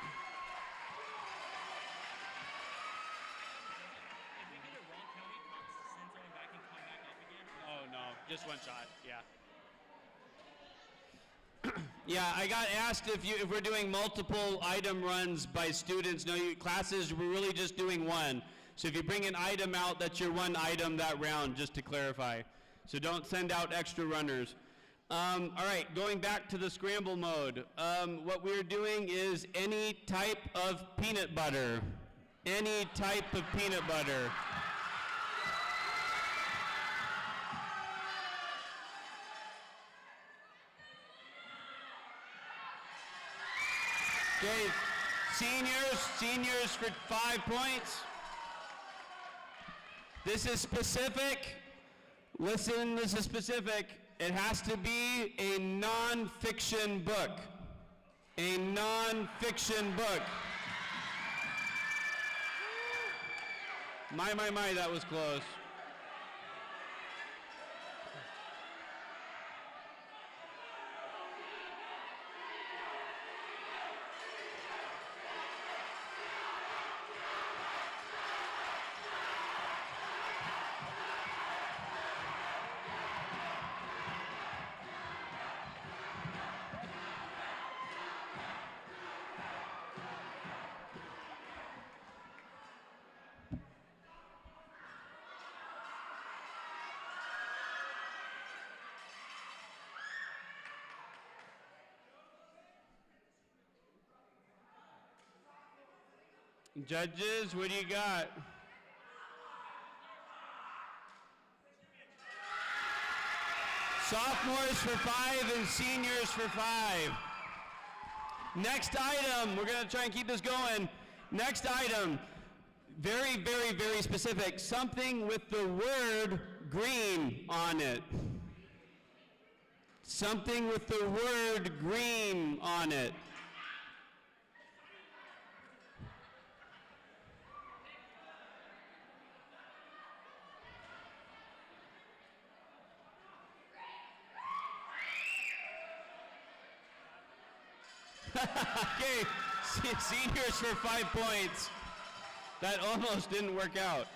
we get it wrong, can we send someone back and come back up again? Oh, no. Just one shot. Yeah. Yeah, I got asked if we're doing multiple item runs by students. No, classes, we're really just doing one. So if you bring an item out, that's your one item that round, just to clarify. So don't send out extra runners. All right, going back to the scramble mode. What we're doing is any type of peanut butter. Any type of peanut butter. Okay, seniors for 5 points. This is specific. Listen, this is specific. It has to be a non-fiction book. A non-fiction book. My, that was close. Judges, what do you got? Sophomores for 5 and seniors for 5. Next item, we're going to try and keep this going. Next item, very, very, very specific. Something with the word green on it. Something with the word green on it. Okay, seniors for 5 points. That almost didn't work out.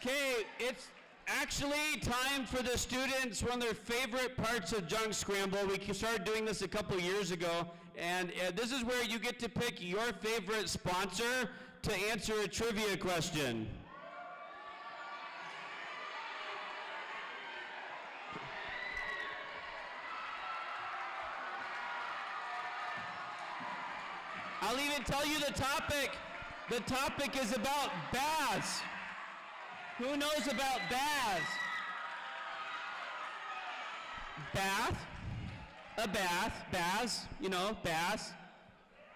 Okay, it's actually time for the students, one of their favorite parts of Junk Scramble. We started doing this a couple years ago, and this is where you get to pick your favorite sponsor to answer a trivia question. I'll even tell you the topic. The topic is about baths. Who knows about baths? Bath? A bath. Baths. You know, baths.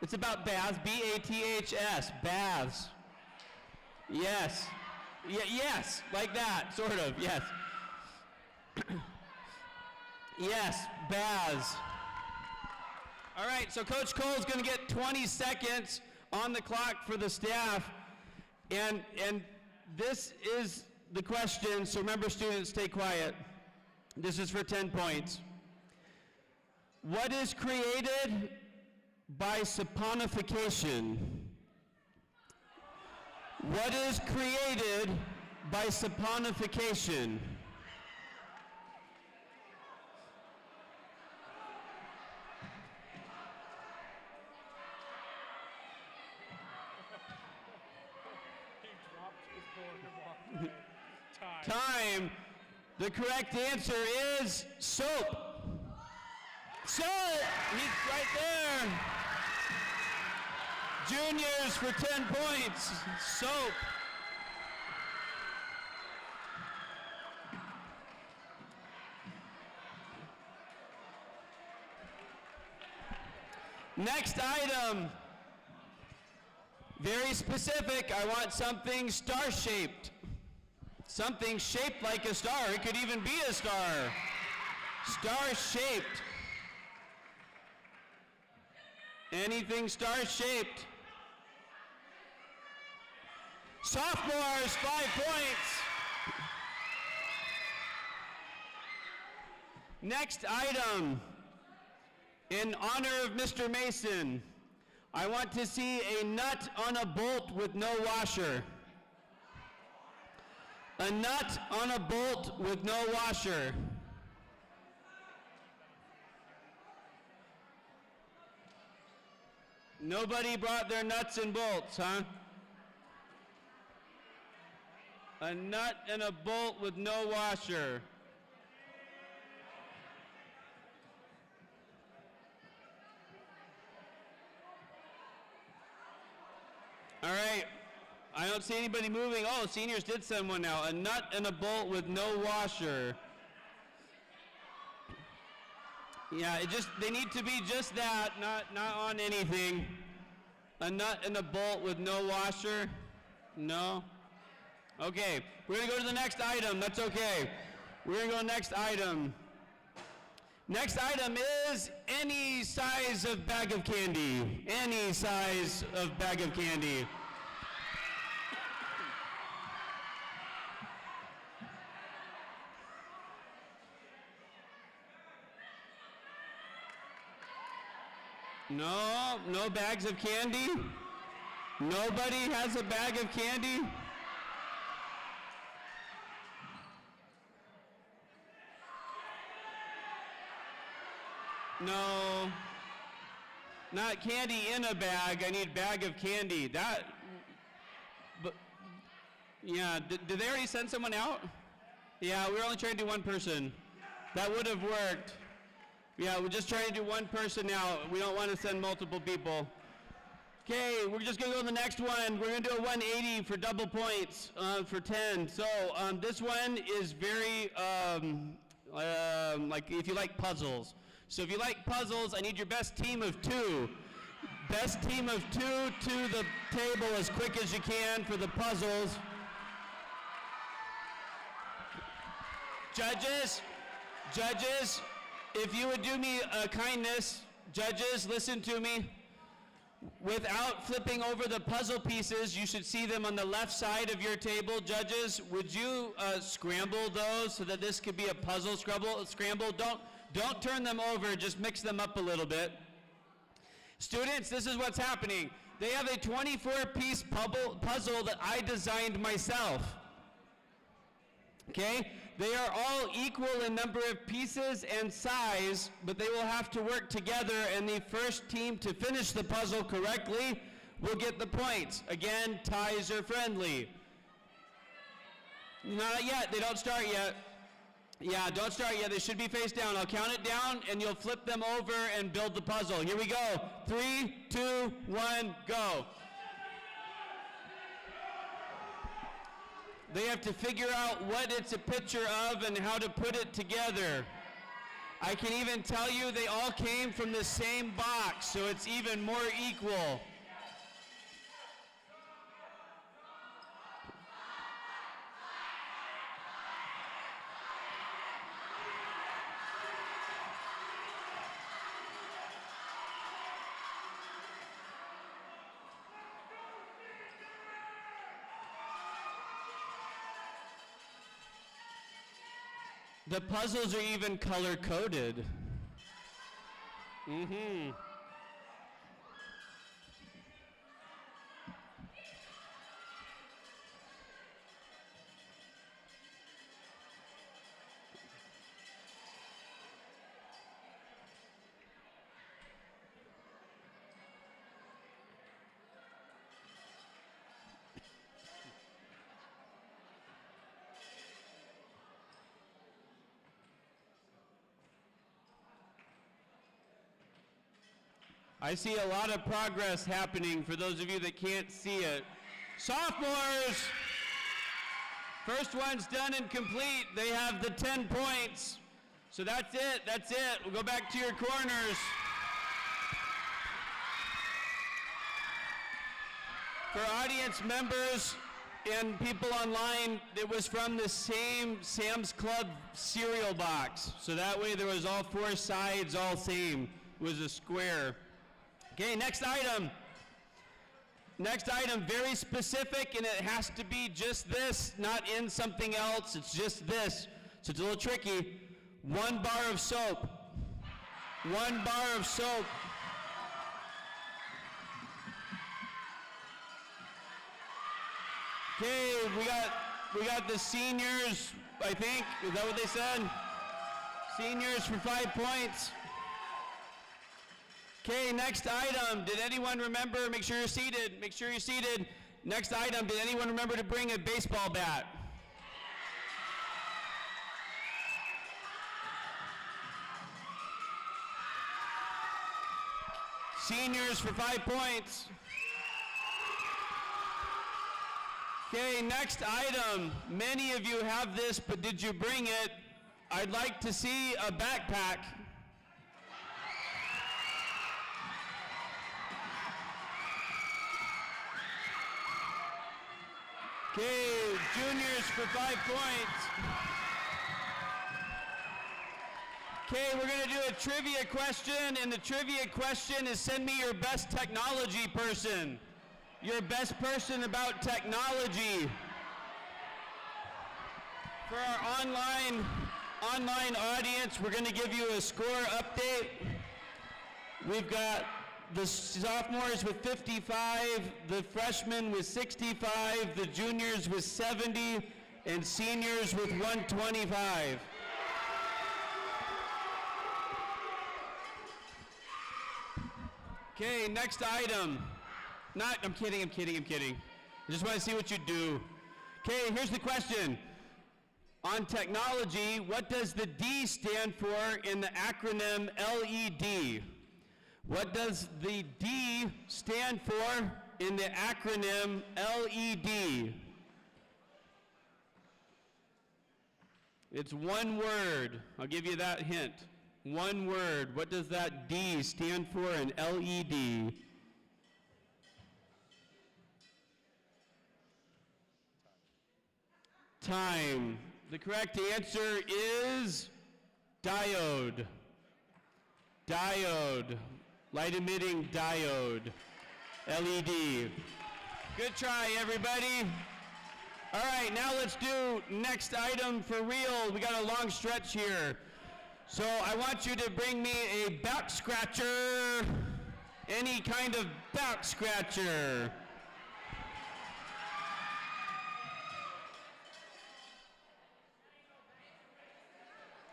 It's about baths. B-A-T-H-S. Baths. Yes. Yes, like that, sort of, yes. Yes, baths. All right, so Coach Cole's going to get 20 seconds on the clock for the staff. And this is the question, so remember students, stay quiet. This is for 10 points. What is created by saponification? What is created by saponification? Time. The correct answer is soap. Soap! He's right there. Juniors for 10 points. Soap. Next item. Very specific. I want something star-shaped. Something shaped like a star. It could even be a star. Star-shaped. Anything star-shaped. Sophomores, 5 points. Next item. In honor of Mr. Mason, I want to see a nut on a bolt with no washer. A nut on a bolt with no washer. Nobody brought their nuts and bolts, huh? A nut and a bolt with no washer. All right, I don't see anybody moving. Oh, seniors did send one now. A nut and a bolt with no washer. Yeah, they need to be just that, not on anything. A nut and a bolt with no washer? No? Okay, we're gonna go to the next item, that's okay. We're gonna go next item. Next item is any size of bag of candy. Any size of bag of candy. No bags of candy? Nobody has a bag of candy? No, not candy in a bag. I need bag of candy. Yeah, did they already send someone out? Yeah, we were only trying to do one person. That would have worked. Yeah, we're just trying to do one person out. We don't want to send multiple people. Okay, we're just gonna go to the next one. We're gonna do a 180 for double points for 10. So this one is very, like if you like puzzles. So if you like puzzles, I need your best team of 2. Best team of 2 to the table as quick as you can for the puzzles. Judges, if you would do me a kindness, judges, listen to me. Without flipping over the puzzle pieces, you should see them on the left side of your table. Judges, would you scramble those so that this could be a puzzle scramble? Don't turn them over, just mix them up a little bit. Students, this is what's happening. They have a 24-piece puzzle that I designed myself. Okay? They are all equal in number of pieces and size, but they will have to work together, and the first team to finish the puzzle correctly will get the points. Again, ties are friendly. Not yet, they don't start yet. Yeah, don't start yet, they should be face down. I'll count it down, and you'll flip them over and build the puzzle. Here we go, 3, 2, 1, go. They have to figure out what it's a picture of and how to put it together. I can even tell you they all came from the same box, so it's even more equal. The puzzles are even color-coded. Mm-hmm. I see a lot of progress happening for those of you that can't see it. Sophomores, first one's done and complete. They have the 10 points. So that's it, that's it. We'll go back to your corners. For audience members and people online, it was from the same Sam's Club cereal box. So that way there was all four sides, all same. It was a square. Okay, next item. Next item, very specific, and it has to be just this, not in something else. It's just this. So it's a little tricky. 1 bar of soap. 1 bar of soap. Okay, we got the seniors, I think. Is that what they said? Seniors for 5 points. Okay, next item. Did anyone remember? Make sure you're seated. Make sure you're seated. Next item. Did anyone remember to bring a baseball bat? Seniors for 5 points. Okay, next item. Many of you have this, but did you bring it? I'd like to see a backpack. Okay, juniors for 5 points. Okay, we're going to do a trivia question, and the trivia question is send me your best technology person. Your best person about technology. For our online audience, we're going to give you a score update. We've got the sophomores with 55, the freshmen with 65, the juniors with 70, and seniors with 125. Okay, next item. I'm kidding. I just want to see what you do. Okay, here's the question. On technology, what does the D stand for in the acronym LED? What does the D stand for in the acronym LED? It's one word. I'll give you that hint. One word. What does that D stand for in LED? Time. The correct answer is diode. Diode. Light emitting diode. LED. Good try, everybody. All right, now let's do next item for real. We got a long stretch here. So I want you to bring me a back scratcher. Any kind of back scratcher.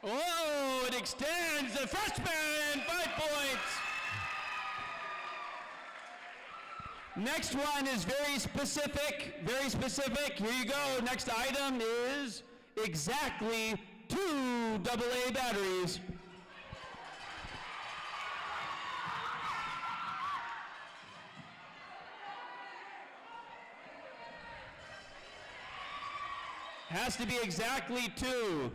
Oh, it extends. The freshman, 5 points. Next one is very specific, very specific. Here you go. Next item is exactly 2 AA batteries. Has to be exactly 2.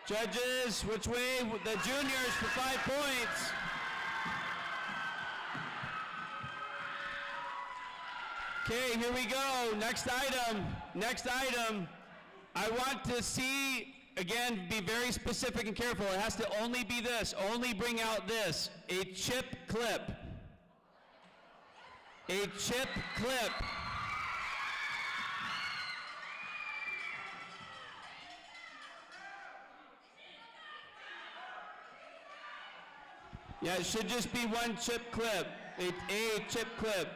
Judges, which way? The juniors for 5 points. Okay, here we go. Next item. Next item. I want to see, again, be very specific and careful. It has to only be this. Only bring out this. A chip clip. A chip clip. Yeah, it should just be one chip clip. A chip clip.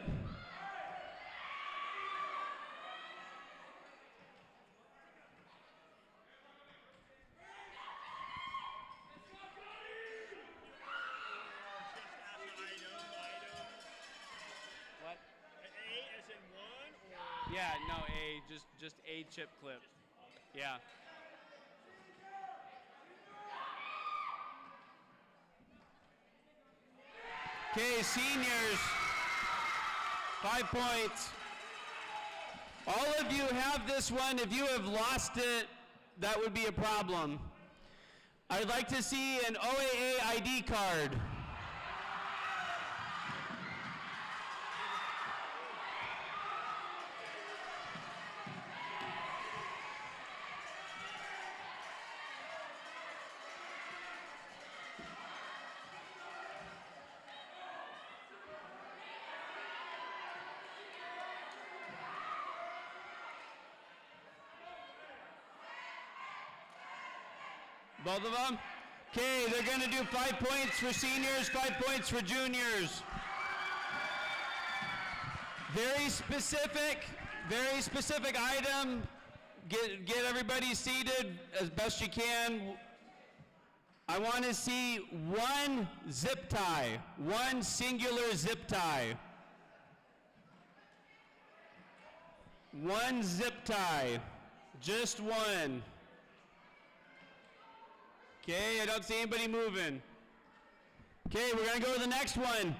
What? A as in one, or? Yeah, no, just a chip clip. Yeah. Okay, seniors, 5 points. All of you have this one. If you have lost it, that would be a problem. I'd like to see an OAA ID card. Both of them? Okay, they're going to do 5 points for seniors, 5 points for juniors. Very specific item. Get everybody seated as best you can. I want to see one zip tie, one singular zip tie. One zip tie, just one. Okay, I don't see anybody moving. Okay, we're gonna go to the next one.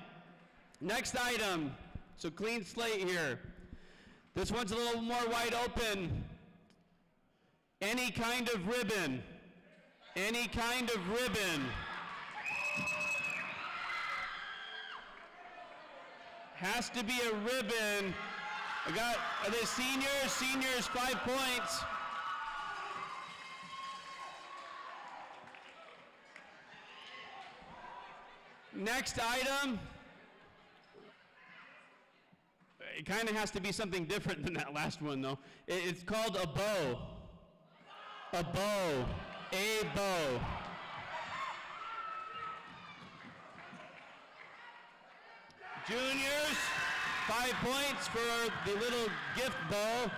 Next item. So clean slate here. This one's a little more wide open. Any kind of ribbon. Any kind of ribbon. Has to be a ribbon. Are they seniors? Seniors, 5 points. Next item. It kind of has to be something different than that last one, though. It's called a bow. A bow. A bow. Juniors, 5 points for the little gift bow.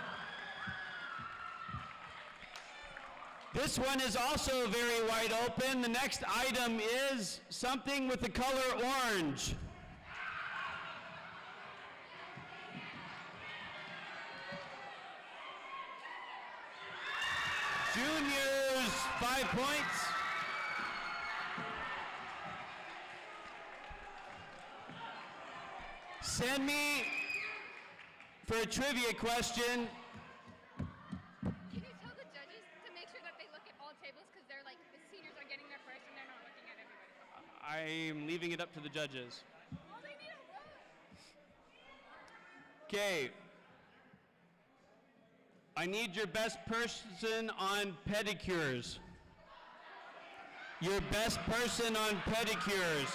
This one is also very wide open. The next item is something with the color orange. Juniors, 5 points. Send me, for a trivia question, Can you tell the judges to make sure that they look at all tables because they're like the seniors are getting there first and they're not looking at everybody. I'm leaving it up to the judges. Well, they need a vote. Okay. I need your best person on pedicures. Your best person on pedicures.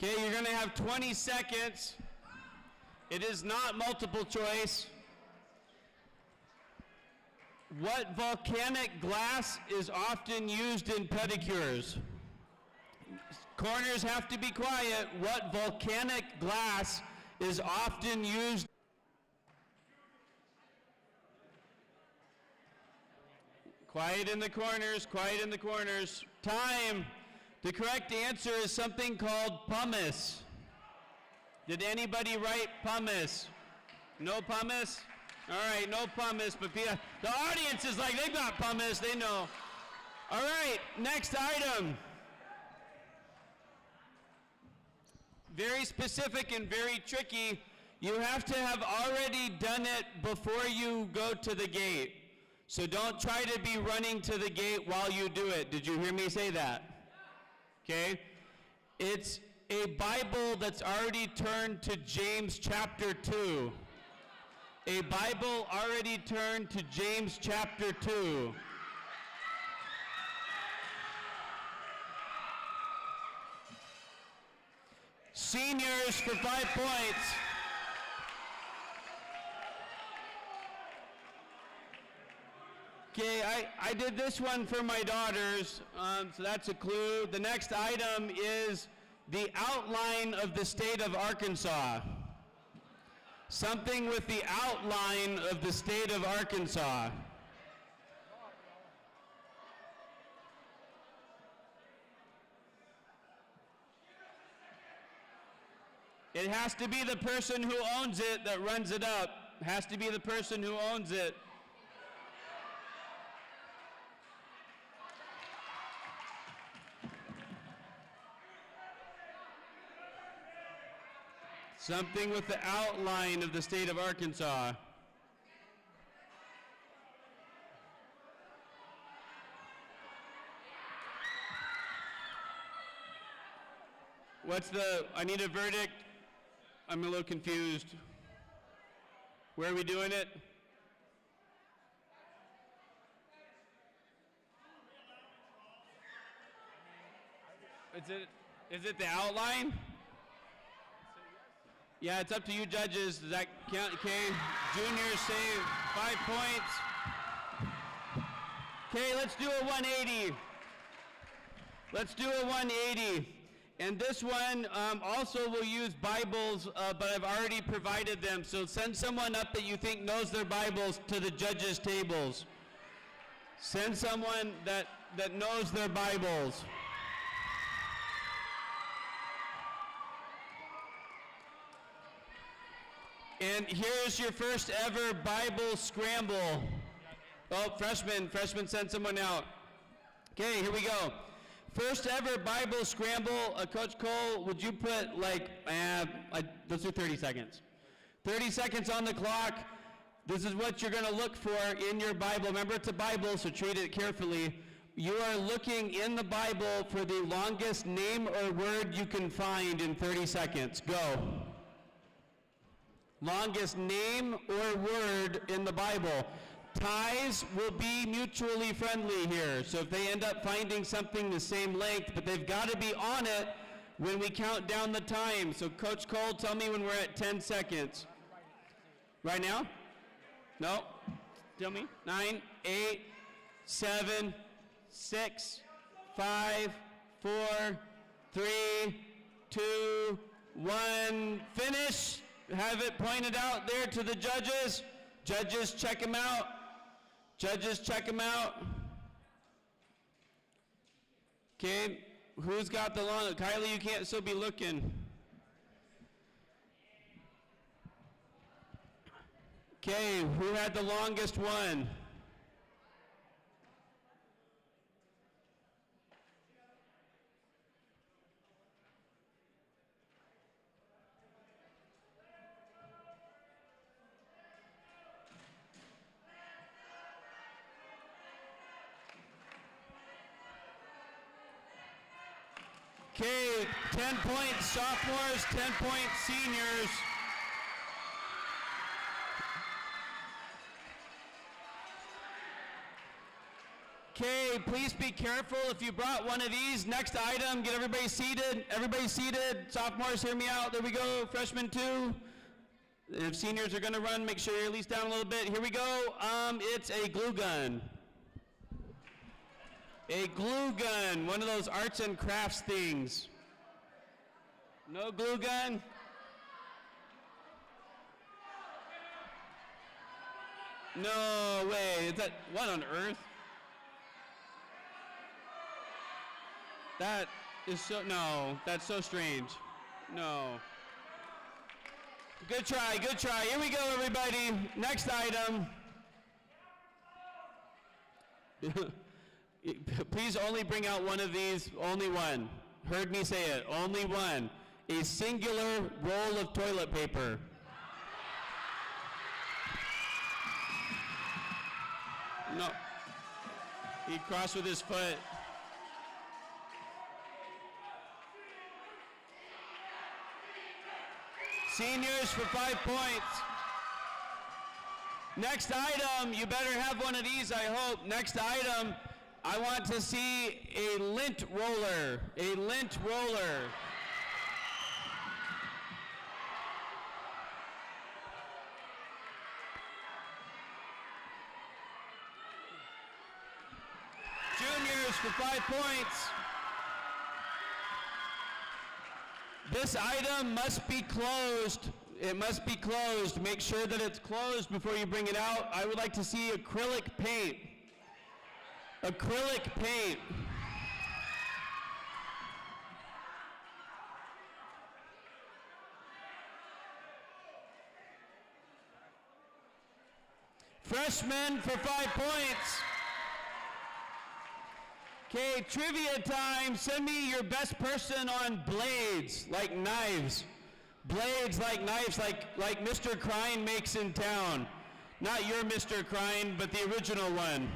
Okay, you're going to have 20 seconds. It is not multiple choice. What volcanic glass is often used in pedicures? Corners have to be quiet. What volcanic glass is often used? Quiet in the corners, quiet in the corners. Time. The correct answer is something called pumice. Did anybody write pumice? No pumice? All right, no pumice, but the audience is like, they got pumice, they know. All right, next item. Very specific and very tricky. You have to have already done it before you go to the gate. So don't try to be running to the gate while you do it. Did you hear me say that? Okay? It's a Bible that's already turned to James chapter 2. A Bible already turned to James chapter 2. Seniors for 5 points. Okay, I did this one for my daughters, so that's a clue. The next item is the outline of the state of Arkansas. Something with the outline of the state of Arkansas. It has to be the person who owns it that runs it up. It has to be the person who owns it. Something with the outline of the state of Arkansas. I need a verdict. I'm a little confused. Where are we doing it? Is it the outline? Yeah, it's up to you judges. Does that count? Okay, juniors say 5 points. Okay, let's do a 180. Let's do a 180. And this one also will use Bibles, but I've already provided them. So send someone up that you think knows their Bibles to the judges' tables. Send someone that knows their Bibles. And here's your first ever Bible scramble. Oh, freshman sent someone out. Okay, here we go. First ever Bible scramble. Coach Cole, would you put let's do 30 seconds. 30 seconds on the clock. This is what you're going to look for in your Bible. Remember, it's a Bible, so treat it carefully. You are looking in the Bible for the longest name or word you can find in 30 seconds. Go. Longest name or word in the Bible. Ties will be mutually friendly here. So if they end up finding something the same length, but they've got to be on it when we count down the time. So Coach Cole, tell me when we're at 10 seconds. Right now? No? Tell me. 9, 8, 7, 6, 5, 4, 3, 2, 1. Finish. Have it pointed out there to the judges. Judges, check them out. Judges, check them out. Okay, who's got the long? Kylie, you can't still be looking. Okay, who had the longest one? Okay, 10 points sophomores, 10 points seniors. Okay, please be careful if you brought one of these. Next item, get everybody seated. Everybody seated. Sophomores, hear me out. There we go. Freshmen too. If seniors are going to run, make sure you're at least down a little bit. Here we go. It's a glue gun. A glue gun, one of those arts and crafts things. No glue gun? No way. Is that, what on earth? That is so, no, that's so strange. No. Good try, good try. Here we go, everybody. Next item. Please only bring out one of these, only one. Heard me say it, only one. A singular roll of toilet paper. No. He crossed with his foot. Seniors for 5 points. Next item, you better have one of these, I hope. Next item, I want to see a lint roller. A lint roller. Juniors for 5 points. This item must be closed. It must be closed. Make sure that it's closed before you bring it out. I would like to see acrylic paint. Acrylic paint. Freshmen for 5 points. Okay, trivia time. Send me your best person on blades, like knives. Blades like knives, like Mr. Crine makes in town. Not your Mr. Crine, but the original one.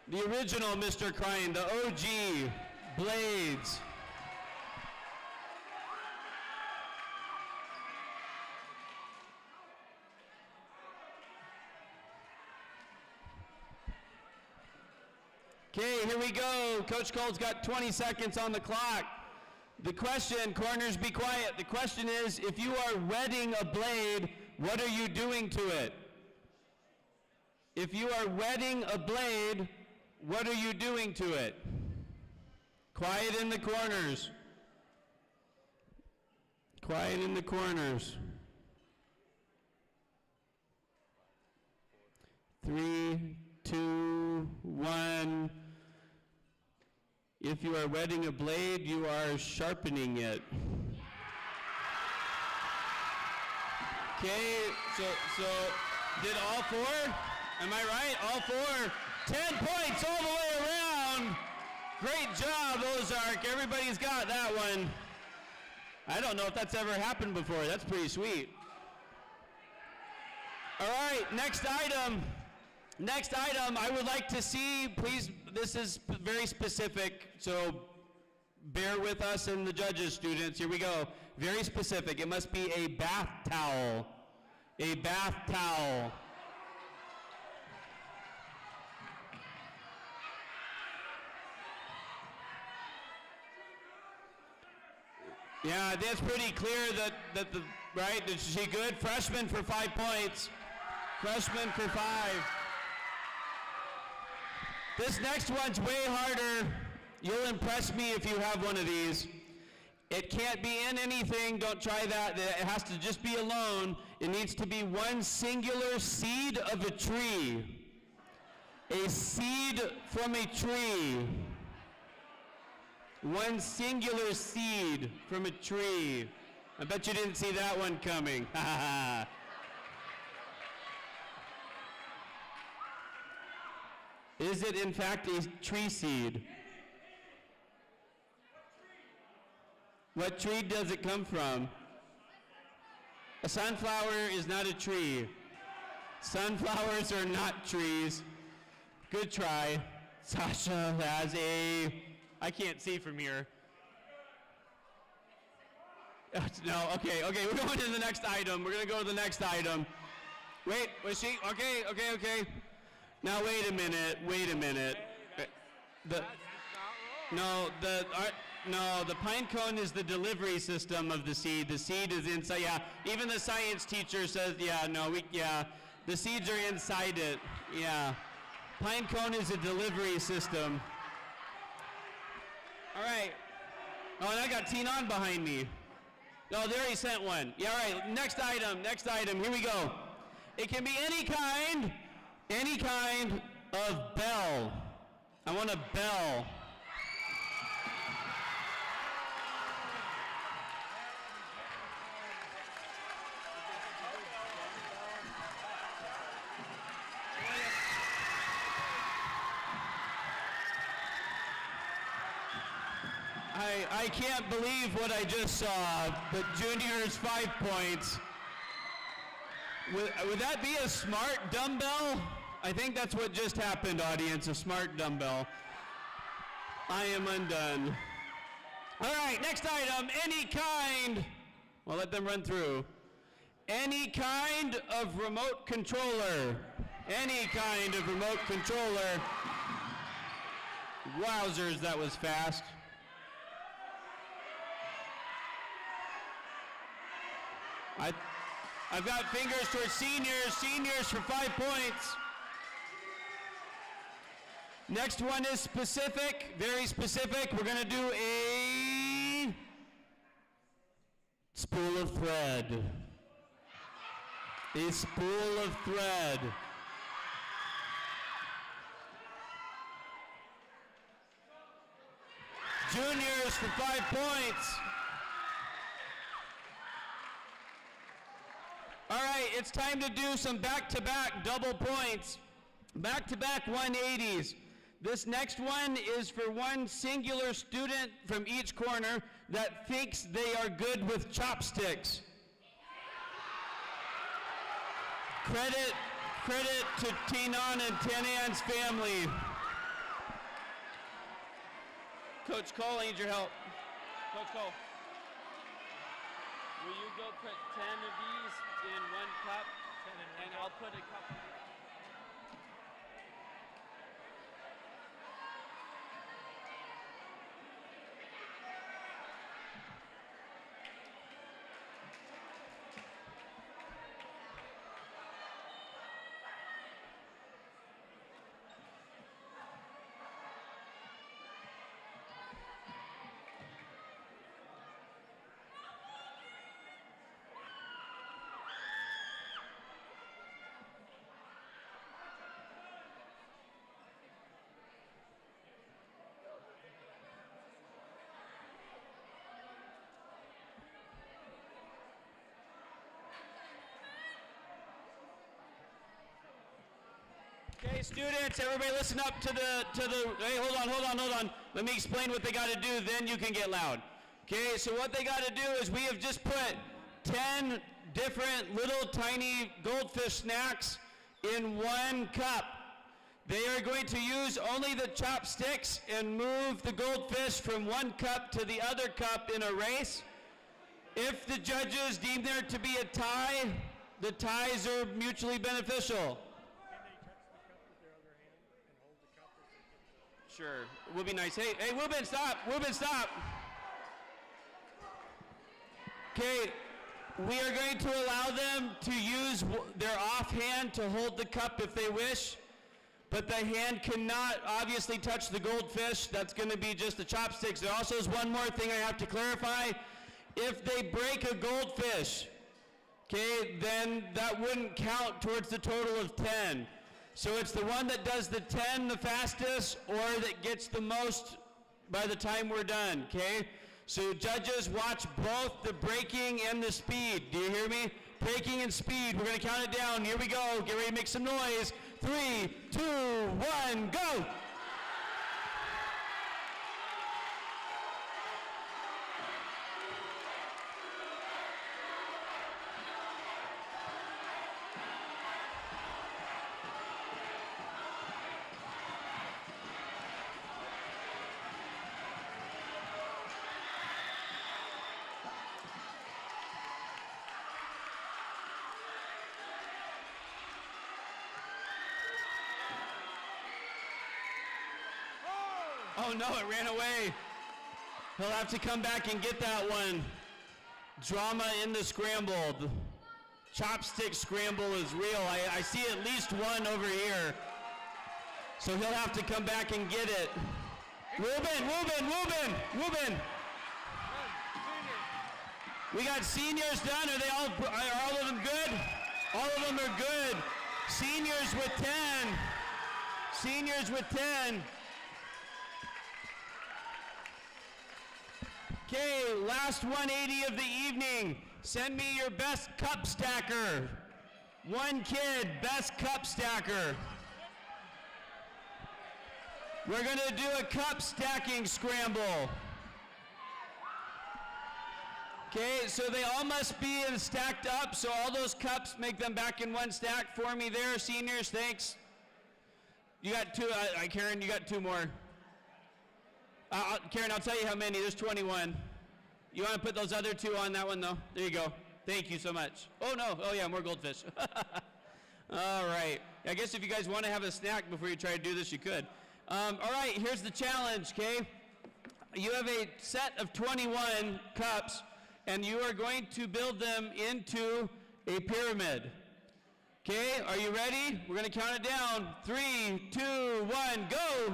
The original Mr. Crine, the OG blades. Okay, here we go. Coach Cole's got 20 seconds on the clock. The question, corners be quiet. The question is, if you are wetting a blade, what are you doing to it? If you are wetting a blade, what are you doing to it? Quiet in the corners. Quiet in the corners. 3, 2, 1. If you are wetting a blade, you are sharpening it. Okay, so did all 4? Am I right? All 4? 10 points all the way around. Great job, Ozark. Everybody's got that one. I don't know if that's ever happened before. That's pretty sweet. All right, next item. Next item, I would like to see, please, this is very specific, so bear with us and the judges, students. Here we go. Very specific. It must be a bath towel. A bath towel. Yeah, that's pretty clear that the, right, is she good? Freshman for 5 points. Freshman for 5. This next one's way harder. You'll impress me if you have one of these. It can't be in anything, don't try that. It has to just be alone. It needs to be one singular seed of a tree. A seed from a tree. One singular seed from a tree. I bet you didn't see that one coming. Is it in fact a tree seed? What tree does it come from? A sunflower is not a tree. Sunflowers are not trees. Good try. Sasha has a, I can't see from here. No, okay, we're going to the next item. We're going to go to the next item. Wait, was she? Okay. Now wait a minute. The pine cone is the delivery system of the seed. The seed is inside. Yeah, even the science teacher says, the seeds are inside it. Yeah, pine cone is a delivery system. All right. Oh, and I got Tinon behind me. No, they already sent one. Yeah, all right. Next item. Here we go. It can be any kind of bell. I want a bell. I can't believe what I just saw, but juniors 5 points. Would that be a smart dumbbell? I think that's what just happened, audience, a smart dumbbell. I am undone. All right, next item, any kind. Well, let them run through. Any kind of remote controller. Any kind of remote controller. Wowzers, that was fast. I've got fingers towards seniors for 5 points. Next one is specific, very specific. We're going to do a spool of thread. A spool of thread. Juniors for 5 points. All right, it's time to do some back-to-back double points. Back-to-back 180s. This next one is for one singular student from each corner that thinks they are good with chopsticks. Credit to Tinon and Tanan's family. Coach Cole, I need your help. Coach Cole, will you go put 10 of these in one cup, and I'll put a cup. Okay, students, everybody listen up to the, hey, hold on. Let me explain what they got to do, then you can get loud. Okay, so what they got to do is we have just put 10 different little tiny goldfish snacks in one cup. They are going to use only the chopsticks and move the goldfish from one cup to the other cup in a race. If the judges deem there to be a tie, the ties are mutually beneficial. Sure, will be nice. Hey, Wilbin, stop. Okay, we are going to allow them to use their offhand to hold the cup if they wish, but the hand cannot obviously touch the goldfish. That's going to be just the chopsticks. There also is one more thing I have to clarify. If they break a goldfish, okay, then that wouldn't count towards the total of 10. So it's the one that does the 10 the fastest or that gets the most by the time we're done, okay? So judges, watch both the braking and the speed. Do you hear me? Braking and speed. We're going to count it down. Here we go. Get ready to make some noise. 3, 2, 1, go! Oh no, it ran away. He'll have to come back and get that one. Drama in the scramble. The chopstick scramble is real. I see at least one over here. So he'll have to come back and get it. Wilbin. We got seniors done. Are all of them good? All of them are good. Seniors with 10. Okay, last 180 of the evening. Send me your best cup stacker. One kid, best cup stacker. We're going to do a cup stacking scramble. Okay, so they all must be stacked up, so all those cups, make them back in one stack for me there, seniors, thanks. You got two, Karen, you got two more. Karen, I'll tell you how many. There's 21. You want to put those other two on that one, though? There you go. Thank you so much. Oh, no. Oh, yeah, more goldfish. All right. I guess if you guys want to have a snack before you try to do this, you could. All right, here's the challenge, okay? You have a set of 21 cups, and you are going to build them into a pyramid. Okay, are you ready? We're going to count it down. 3, 2, 1, go!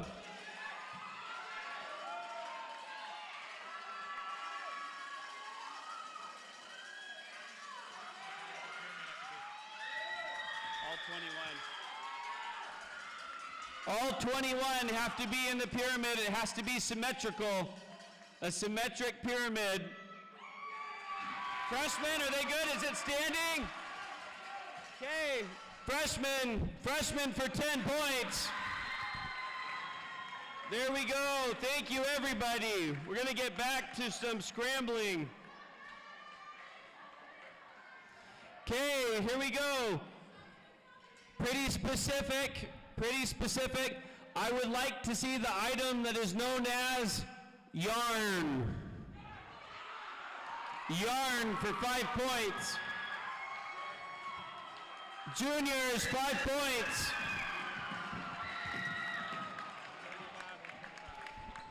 All 21 have to be in the pyramid. It has to be symmetrical. A symmetric pyramid. Freshmen, are they good? Is it standing? Okay, freshmen for 10 points. There we go. Thank you, everybody. We're going to get back to some scrambling. Okay, here we go. Pretty specific. I would like to see the item that is known as yarn. Yarn for 5 points. Juniors, 5 points.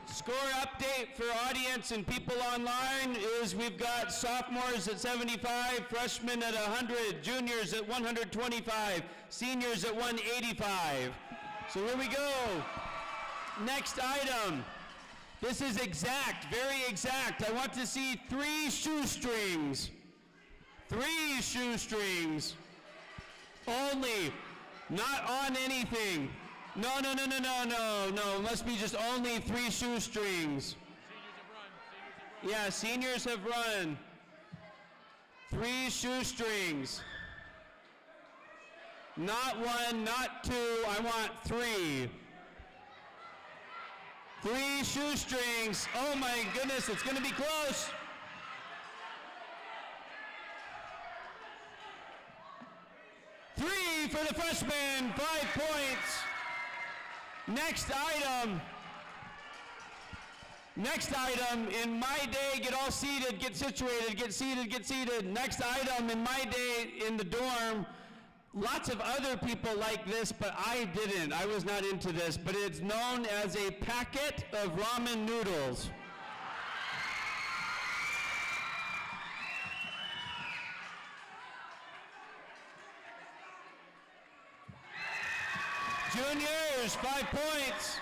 Score update for audience and people online is we've got sophomores at 75, freshmen at 100, juniors at 125, seniors at 185. So here we go. Next item. This is exact, very exact. I want to see 3 shoestrings. 3 shoestrings. Only. Not on anything. No. It must be just only 3 shoestrings. Yeah, seniors have run. 3 shoestrings. Not 1, not 2, I want 3. 3 shoestrings. Oh my goodness, it's going to be close. Three for the freshmen, 5 points. Next item, in my day, get all seated, get situated, get seated. Next item, in my day, in the dorm, lots of other people like this, but I didn't. I was not into this, but it's known as a packet of ramen noodles. Juniors, 5 points.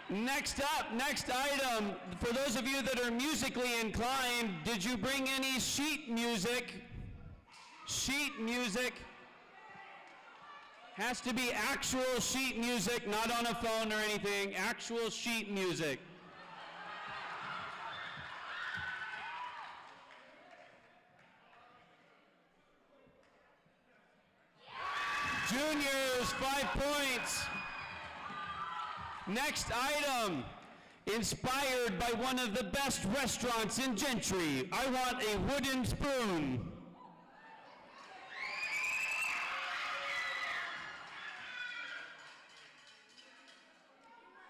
Next item, for those of you that are musically inclined, did you bring any sheet music? Sheet music. Has to be actual sheet music, not on a phone or anything, actual sheet music. Juniors, 5 points. Next item, inspired by one of the best restaurants in Gentry. I want a wooden spoon.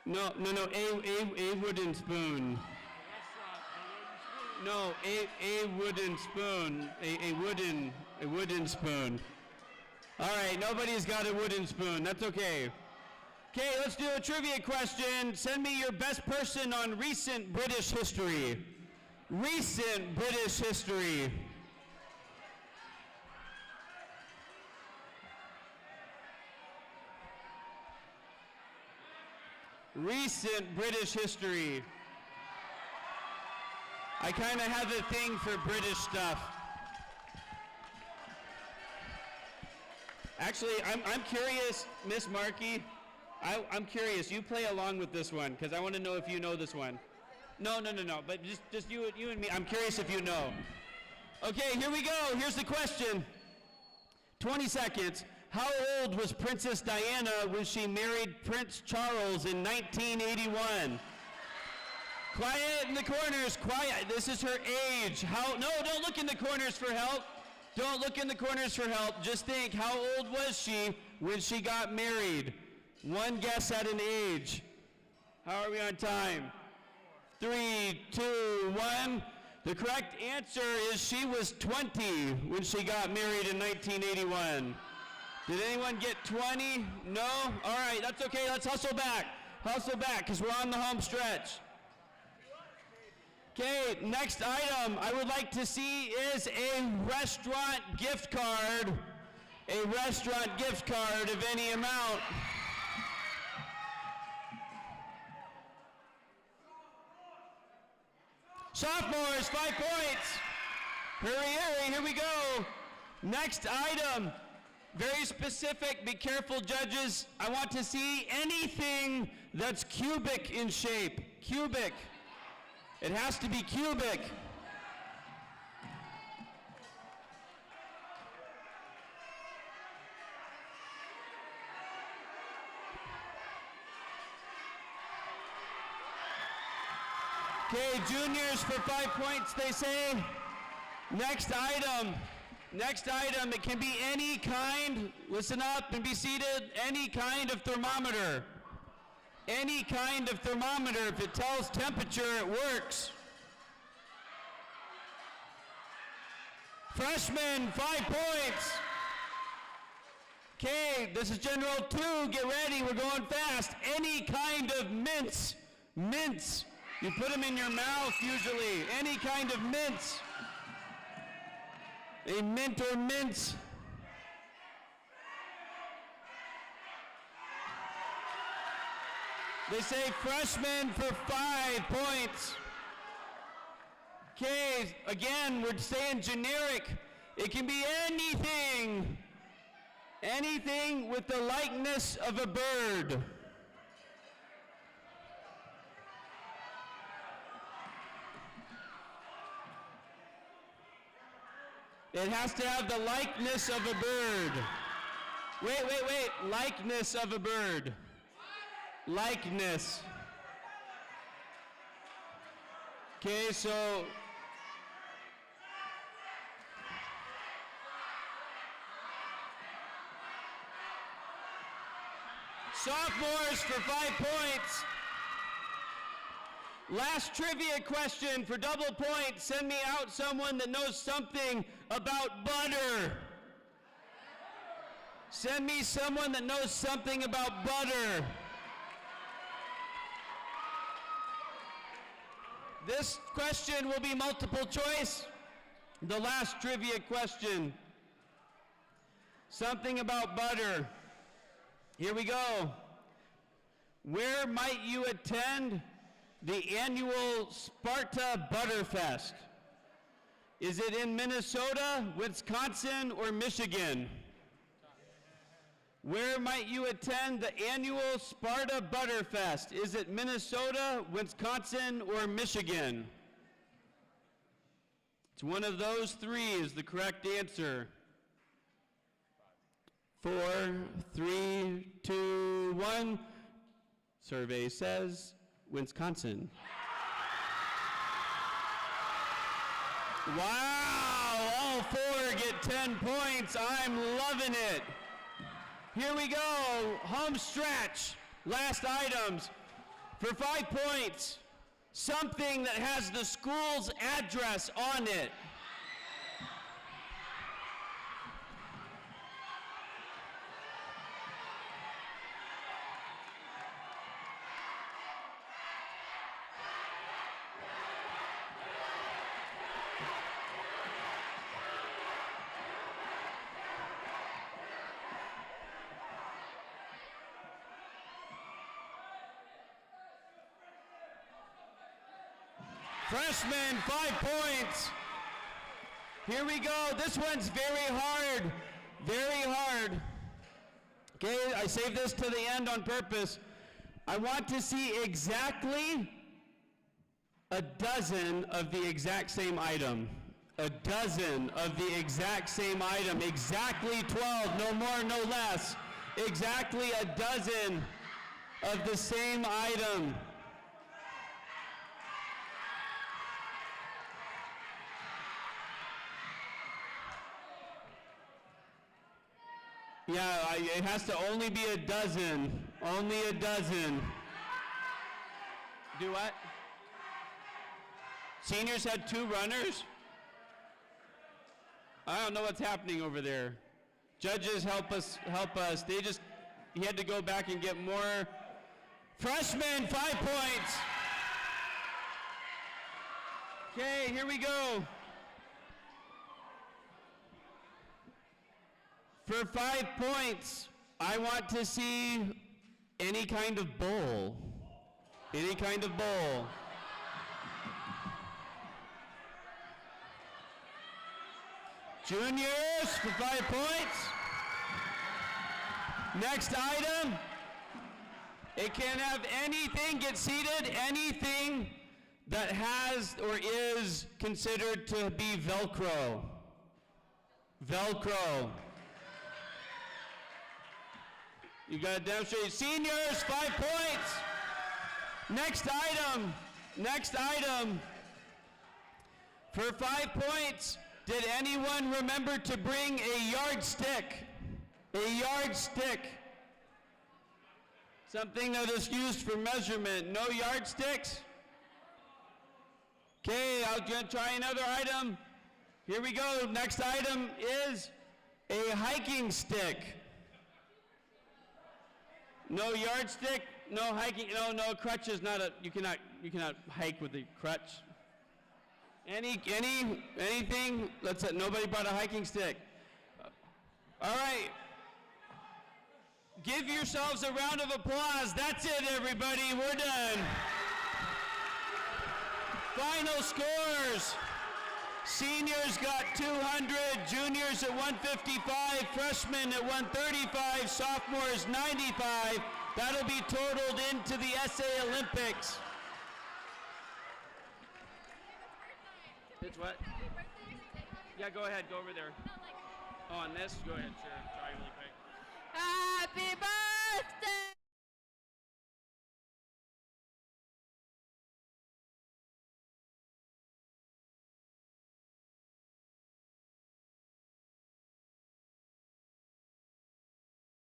No, a wooden spoon. No, a wooden spoon. A wooden spoon. All right, nobody's got a wooden spoon. That's okay. Okay, let's do a trivia question. Send me your best person on recent British history. Recent British history. Recent British history. I kind of have a thing for British stuff. Actually, I'm curious, Miss Markey, I'm curious. You play along with this one, because I want to know if you know this one. No, but just you and me. I'm curious if you know. Okay, here we go. Here's the question. 20 seconds. How old was Princess Diana when she married Prince Charles in 1981? Quiet in the corners, quiet. This is her age. No, don't look in the corners for help. Don't look in the corners for help. Just think, how old was she when she got married? One guess at an age. How are we on time? 3, 2, 1. The correct answer is she was 20 when she got married in 1981. Did anyone get 20? No? All right, that's okay. Let's hustle back. Hustle back, because we're on the home stretch. Okay, next item I would like to see is a restaurant gift card. A restaurant gift card of any amount. Sophomores, 5 points. Hurry, hurry, here we go. Next item, very specific, be careful judges. I want to see anything that's cubic in shape. Cubic. It has to be cubic. Okay, juniors for 5 points, they say. Next item, it can be any kind, listen up and be seated, any kind of thermometer. Any kind of thermometer, if it tells temperature, it works. Freshmen, 5 points. Okay, this is General 2, get ready, we're going fast. Any kind of mints, mints. You put them in your mouth usually, any kind of mints. A mint or mints. They say freshmen for 5 points. Okay, again, we're staying generic. It can be anything. Anything with the likeness of a bird. It has to have the likeness of a bird. Wait. Likeness of a bird. Likeness. Okay, so sophomores for 5 points. Last trivia question for double points. Send me out someone that knows something about butter. Send me someone that knows something about butter. This question will be multiple choice. The last trivia question. Something about butter. Here we go. Where might you attend the annual Sparta Butterfest? Is it in Minnesota, Wisconsin, or Michigan? Where might you attend the annual Sparta Butterfest? Is it Minnesota, Wisconsin, or Michigan? It's one of those three is the correct answer. 4, 3, 2, 1. Survey says Wisconsin. Wow, all 4 get 10 points. I'm loving it. Here we go, home stretch. Last items for 5 points. Something that has the school's address on it. Freshmen, 5 points. Here we go. This one's very hard. Very hard. Okay, I saved this to the end on purpose. I want to see exactly a dozen of the exact same item. A dozen of the exact same item. Exactly 12, no more, no less. Exactly a dozen of the same item. Yeah, it has to only be a dozen. Only a dozen. Do what? Seniors had 2 runners? I don't know what's happening over there. Judges, help us. He had to go back and get more. Freshmen, 5 points. Okay, here we go. For 5 points, I want to see any kind of bowl. Any kind of bowl. Juniors for 5 points. Next item. It can have anything, get seated, anything that has or is considered to be Velcro. Velcro. You got to demonstrate. Seniors, 5 points. Next item. Next item. For 5 points, did anyone remember to bring a yardstick? A yardstick. Something that is used for measurement. No yardsticks? Okay, I'm going to try another item. Here we go. Next item is a hiking stick. No yardstick, no hiking, no crutch is not a, you cannot hike with the crutch. Anything, nobody brought a hiking stick. All right. Give yourselves a round of applause. That's it, everybody. We're done. Final scores. Seniors got 200, juniors at 155, freshmen at 135, sophomores 95. That'll be totaled into the SA Olympics. It's what? Yeah, go ahead. Go over there. Oh, on this? Go ahead. Sure. Try really quick. Happy birthday!